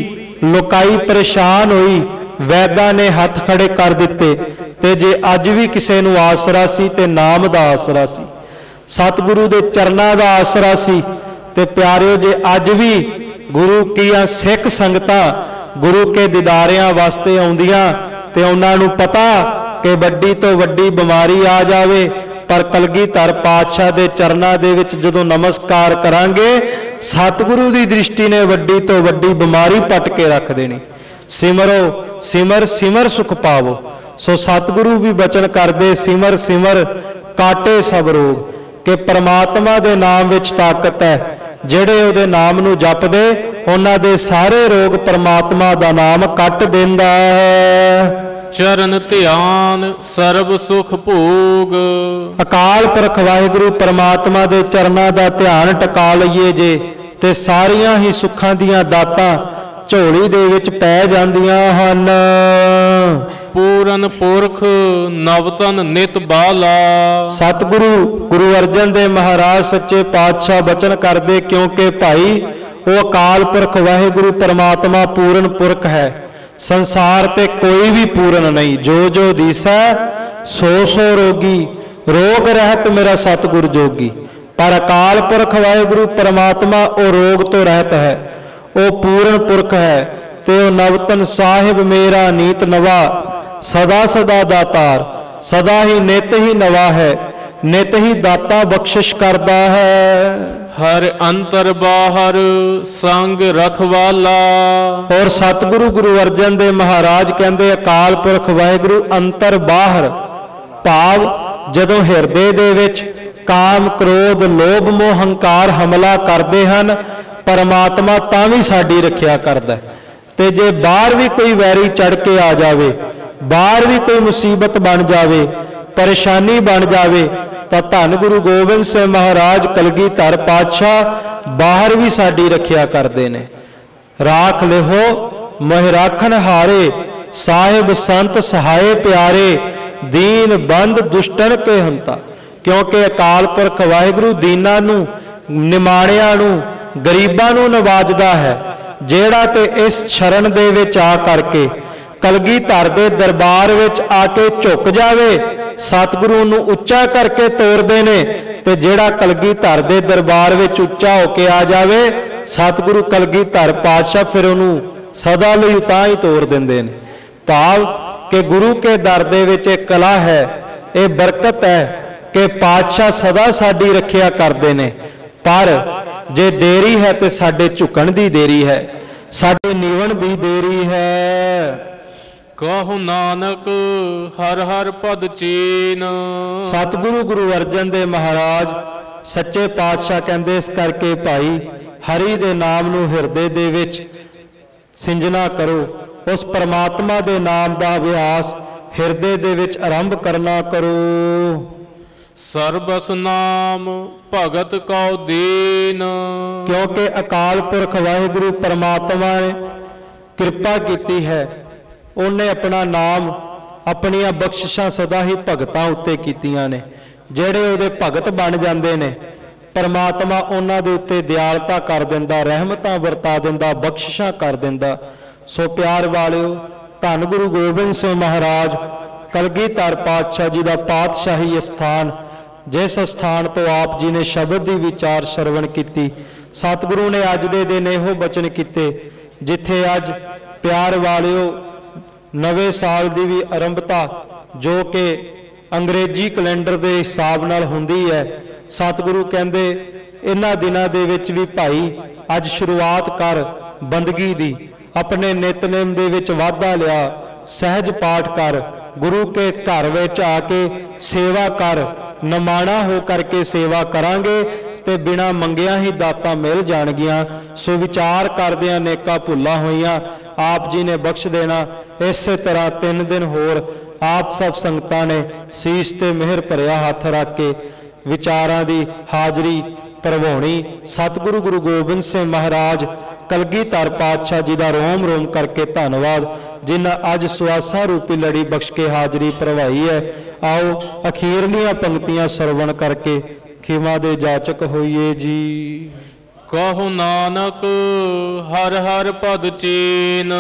लोकाई परेशान हुई, वैद्यां ने हथ खड़े कर दिते। ते जे अज भी किसी नूं आसरा सी ते नाम दा आसरा सी, सतगुरु दे चरनां दा आसरा सी। ते प्यारिओ जे अज भी गुरु कीआं सिख संगतां गुरु के दीदारियां वास्ते आउंदियां ते उन्हां नूं पता कि वड्डी तो वड्डी बीमारी आ जावे पर कलगीधर पातशाह दे चरनां दे विच जदों नमस्कार करांगे सतगुरु दी दृष्टि ने वड्डी तो वड्डी बीमारी पट के रख देनी। सिमरो सिमर सिमर सुख पावो। सो सतगुरु भी बचन करदे सिमर सिमर काटे सब रोग, कि परमात्मा दे नाम विच ताकत है। जेड़े उहदे नाम नूं जपदे उन्हां दे सारे रोग परमात्मा दा नाम कट देंदा है। चरण ध्यान सर्ब सुख भोग, अकाल पुरख वाहिगुरु परमात्मा दे चरनां दा ध्यान टका लईए जे ते सारियां ही सुखां दीयां दातां झोली दे विच पै जांदियां हन। पूरन पुरख नवतन नित बाला, सतगुरु गुरु अर्जन देव महाराज सच्चे पातशाह बचन करदे क्योंकि भाई वो अकाल पुरख वाहिगुरु परमात्मा पूरन पुरख है। संसार ते कोई भी पूर्ण नहीं, जो जो दिसै सो सो रोगी, रोग रहत मेरा सतगुर जोगी। पर अकाल पुरख वाहिगुरु परमात्मा वो रोग तो रहत है, वो पूर्ण पुरख है। ते ओ नवतन साहिब मेरा नीत नवा, सदा सदा दातार, सदा ही नित ही नवा है, नित ही दाता बख्शिश करदा है। हर अंतर बाहर संग रखवाला, और सतगुरु गुरु अर्जन देव महाराज कहते अकाल पुरख वाहिगुरु अंतर बाहर, भाव जदों हिरदे दे विच काम क्रोध लोभ मोह हंकार हमला करते हैं परमात्मा तां भी साडी रखिया करदा है। ते जे बाहर भी कोई वैरी चढ़ के आ जावे, बाहर भी कोई मुसीबत बन जावे, परेशानी बन जावे, तो धन गुरु गोबिंद सिंह महाराज कलगीधर पातशाह बाहर भी साडी रखिया करते हैं। राख लिहो मोह राखन हारे, साहिब संत सहाय प्यारे, दीन बंद दुष्टन के हंता। क्योंकि अकाल पुरख वाहिगुरु दीनां नूं निमाणियां नूं गरीबां नूं नवाजदा है। ਜਿਹੜਾ ਤੇ ਇਸ ਸ਼ਰਨ ਦੇ ਵਿੱਚ ਆ ਕਰਕੇ ਕਲਗੀਧਰ ਦੇ ਦਰਬਾਰ ਵਿੱਚ ਆ ਕੇ ਝੁਕ ਜਾਵੇ, ਸਤਿਗੁਰੂ ਨੂੰ ਉੱਚਾ ਕਰਕੇ ਤੋਰਦੇ ਨੇ। ਤੇ ਜਿਹੜਾ ਕਲਗੀਧਰ ਦੇ ਦਰਬਾਰ ਵਿੱਚ ਉੱਚਾ ਹੋ ਕੇ ਆ ਜਾਵੇ, ਸਤਿਗੁਰੂ ਕਲਗੀਧਰ ਪਾਤਸ਼ਾਹ ਫਿਰ ਉਹਨੂੰ ਸਦਾ ਲਈ ਤਾਂ ਹੀ ਤੋਰ ਦਿੰਦੇ ਨੇ। ਭਾਵ ਕਿ ਗੁਰੂ ਕੇ ਦਰ ਦੇ ਵਿੱਚ ਇਹ ਕਲਾ ਹੈ, ਇਹ ਬਰਕਤ ਹੈ ਕਿ ਪਾਤਸ਼ਾਹ ਸਦਾ ਸਾਡੀ ਰੱਖਿਆ ਕਰਦੇ ਨੇ। ਪਰ ਜੇ ਦੇਰੀ ਹੈ ਤੇ ਸਾਡੇ ਝੁਕਣ ਦੀ ਦੇਰੀ ਹੈ, ਸਾਡੇ ਨਿਵਣ ਦੀ ਦੇਰੀ ਹੈ। ਕਹੋ ਨਾਨਕ ਹਰ ਹਰ ਪਦ ਚੀਨ। ਸਤਿਗੁਰੂ ਗੁਰੂ ਅਰਜਨ ਦੇਵ ਮਹਾਰਾਜ ਸੱਚੇ ਪਾਤਸ਼ਾਹ ਕਹਿੰਦੇ, ਇਸ ਕਰਕੇ ਭਾਈ ਹਰੀ ਦੇ ਨਾਮ ਨੂੰ ਹਿਰਦੇ ਦੇ ਵਿੱਚ ਸਿੰਜਣਾ ਕਰੋ। ਉਸ ਪਰਮਾਤਮਾ ਦੇ ਨਾਮ ਦਾ ਅਭਿਆਸ ਹਿਰਦੇ ਦੇ ਵਿੱਚ ਆਰੰਭ ਕਰਨਾ ਕਰੋ। ਸਰਬਸ ਨਾਮ ਭਗਤ ਕਉ ਦੀਨ। ਕਿਉਂਕਿ ਅਕਾਲ ਪੁਰਖ ਵਾਹਿਗੁਰੂ ਪਰਮਾਤਮਾ ਨੇ ਕਿਰਪਾ ਕੀਤੀ ਹੈ, ਉਹਨੇ ਆਪਣਾ ਨਾਮ, ਆਪਣੀਆਂ ਬਖਸ਼ਿਸ਼ਾਂ ਸਦਾ ਹੀ ਭਗਤਾਂ ਉੱਤੇ ਕੀਤੀਆਂ ਨੇ। ਜਿਹੜੇ ਉਹਦੇ ਭਗਤ ਬਣ ਜਾਂਦੇ ਨੇ, ਪਰਮਾਤਮਾ ਉਹਨਾਂ ਦੇ ਉੱਤੇ ਦਿਆਲਤਾ ਕਰ ਦਿੰਦਾ, ਰਹਿਮਤਾਂ ਵਰਤਾ ਦਿੰਦਾ, ਬਖਸ਼ਿਸ਼ਾਂ ਕਰ ਦਿੰਦਾ। ਸੋ ਪਿਆਰ ਵਾਲਿਓ, ਧੰਨ ਗੁਰੂ ਗੋਬਿੰਦ ਸਿੰਘ ਮਹਾਰਾਜ ਕਲਗੀਧਰ ਪਾਤਸ਼ਾਹ ਜੀ ਦਾ ਪਾਤਸ਼ਾਹੀ ਅਸਥਾਨ, ਜਿਸ ਅਸਥਾਨ ਤੋਂ ਆਪ ਜੀ ਨੇ ਸ਼ਬਦ ਦੀ ਵਿਚਾਰ ਸ਼ਰਵਣ ਕੀਤੀ, ਸਤਿਗੁਰੂ ਨੇ ਅੱਜ ਦੇ ਦਿਨ ਇਹੋ ਬਚਨ ਕੀਤੇ, ਜਿੱਥੇ ਅੱਜ ਪਿਆਰ ਵਾਲਿਓ ਨਵੇਂ ਸਾਲ ਦੀ ਵੀ ਆਰੰਭਤਾ ਜੋ ਕਿ ਅੰਗਰੇਜ਼ੀ ਕੈਲੰਡਰ ਦੇ ਹਿਸਾਬ ਨਾਲ ਹੁੰਦੀ ਹੈ, ਸਤਿਗੁਰੂ ਕਹਿੰਦੇ ਇਹਨਾਂ ਦਿਨਾਂ ਦੇ ਵਿੱਚ ਵੀ ਭਾਈ ਅੱਜ ਸ਼ੁਰੂਆਤ ਕਰ ਬੰਦਗੀ ਦੀ, ਆਪਣੇ ਨਿਤਨੇਮ ਦੇ ਵਿੱਚ ਵਾਧਾ ਲਿਆ, ਸਹਿਜ ਪਾਠ ਕਰ, ਗੁਰੂ ਕੇ ਘਰ ਵਿੱਚ ਆ ਕੇ ਸੇਵਾ ਕਰ। ਨਿਮਾਣਾ ਹੋ ਕਰਕੇ ਸੇਵਾ ਕਰਾਂਗੇ ਤੇ ਬਿਨਾਂ ਮੰਗਿਆਂ ਹੀ ਦਾਤਾਂ ਮਿਲ ਜਾਣਗੀਆਂ। ਸੋ ਵਿਚਾਰ ਕਰਦਿਆਂ ਅਨੇਕਾਂ ਭੁੱਲਾਂ ਹੋਈਆਂ, ਆਪ ਜੀ ਨੇ ਬਖਸ਼ ਦੇਣਾ। ਇਸੇ ਤਰ੍ਹਾਂ 3 ਦਿਨ ਹੋਰ ਆਪ ਸਭ ਸੰਗਤਾਂ ਨੇ ਸੀਸ ਤੇ ਮਿਹਰ ਭਰਿਆ ਹੱਥ ਰੱਖ ਕੇ ਵਿਚਾਰਾਂ ਦੀ ਹਾਜ਼ਰੀ ਭਰਵਾਉਣੀ। ਸਤਿਗੁਰੂ ਗੁਰੂ ਗੋਬਿੰਦ ਸਿੰਘ ਮਹਾਰਾਜ ਕਲਗੀਧਰ ਪਾਤਸ਼ਾਹ ਜੀ ਦਾ ਰੋਮ ਰੋਮ ਕਰਕੇ ਧੰਨਵਾਦ, ਜਿਨ੍ਹਾਂ ਅੱਜ ਸੁਆਸਾਂ ਰੂਪੀ ਲੜੀ ਬਖਸ਼ ਕੇ ਹਾਜ਼ਰੀ ਭਰਵਾਈ ਹੈ। ਆਓ ਅਖੀਰਲੀਆਂ ਪੰਕਤੀਆਂ ਸਰਵਣ ਕਰਕੇ ਖਿਮਾ ਦੇ ਜਾਚਕ ਹੋਈਏ ਜੀ। ਕਹੋ ਨਾਨਕ ਹਰ ਹਰ ਪਦ ਚੀਨ।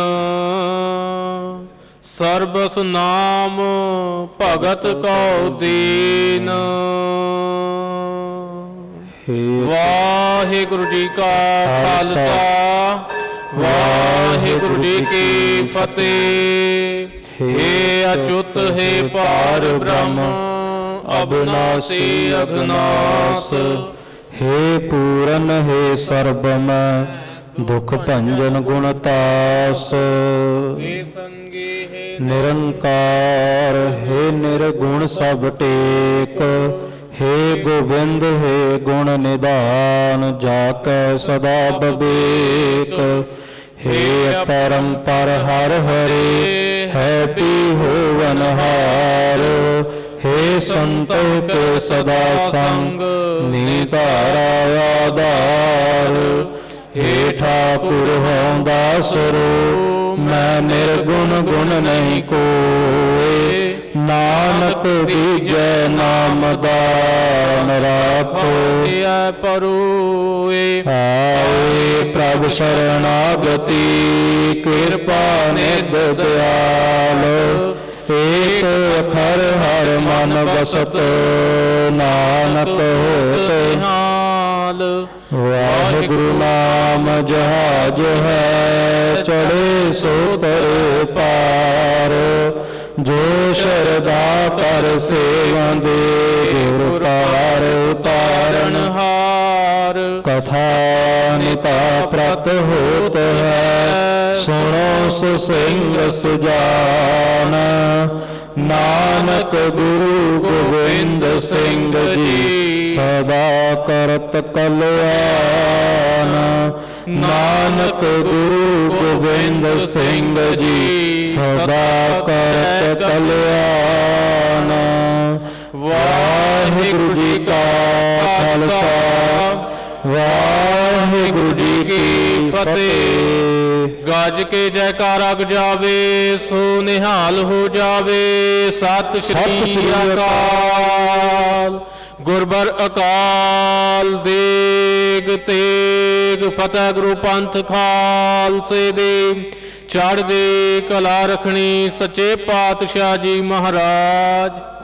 ਸਰਬਸ ਨਾਮ ਭਗਤ ਕਉ ਦੀਨ। ਵਾਹਿਗੁਰੂ ਜੀ ਕਾ ਖਾਲਸਾ, ਵਾਹਿਗੁਰੂ ਜੀ ਕੀ ਫਤਿਹ। हे अच्युत हे पार ब्रह्म अविनाशी अघनाश। हे पूरन हे सर्वमय दुख भंजन गुणतास। हे संगी हे निरंकार हे निर्गुण सब टेक। हे गोविंद हे गुण निधान जाकै सदा विवेक। हे परम्पर हर हरे है पी होवनहार। हे संत के सदा संग निधारा आधार। हे ठाकुर हों दासरो मैं निर्गुण गुण नहीं कोय। नानक दीजै नाम दान राखो परोए। आए प्रभु शरणागति कृपा निध दयाल। एक अखर हर मन बसत नानक होत हाल। वाहिगुरु नाम जहाज है चढ़े सो तरे पार। जो शरदा कर सेवन दे गुरु पार उतारन हार। कथा निता प्रत होत है सुनो सुसिंग सुजान। नानक गुरु गोविंद सिंह जी सदा करत कल्याण। नानक गुरु गोविंद सिंह जी सदा करत कल्याण। वाहिगुरु जी का खालसा, वाहिगुरु जी की फतेह। गाज के जयकारा जावे सो निहाल हो जावे। सत श्री अकाल। गुरबर अकाल देग तेग ਫਤਿਹ ਗੁਰੂ ਪੰਥ ਖਾਲਸੇ ਦੇ। ਚੜ੍ਹਦੀ ਕਲਾ ਰੱਖਣੀ ਸੱਚੇ ਪਾਤਸ਼ਾਹ ਜੀ ਮਹਾਰਾਜ।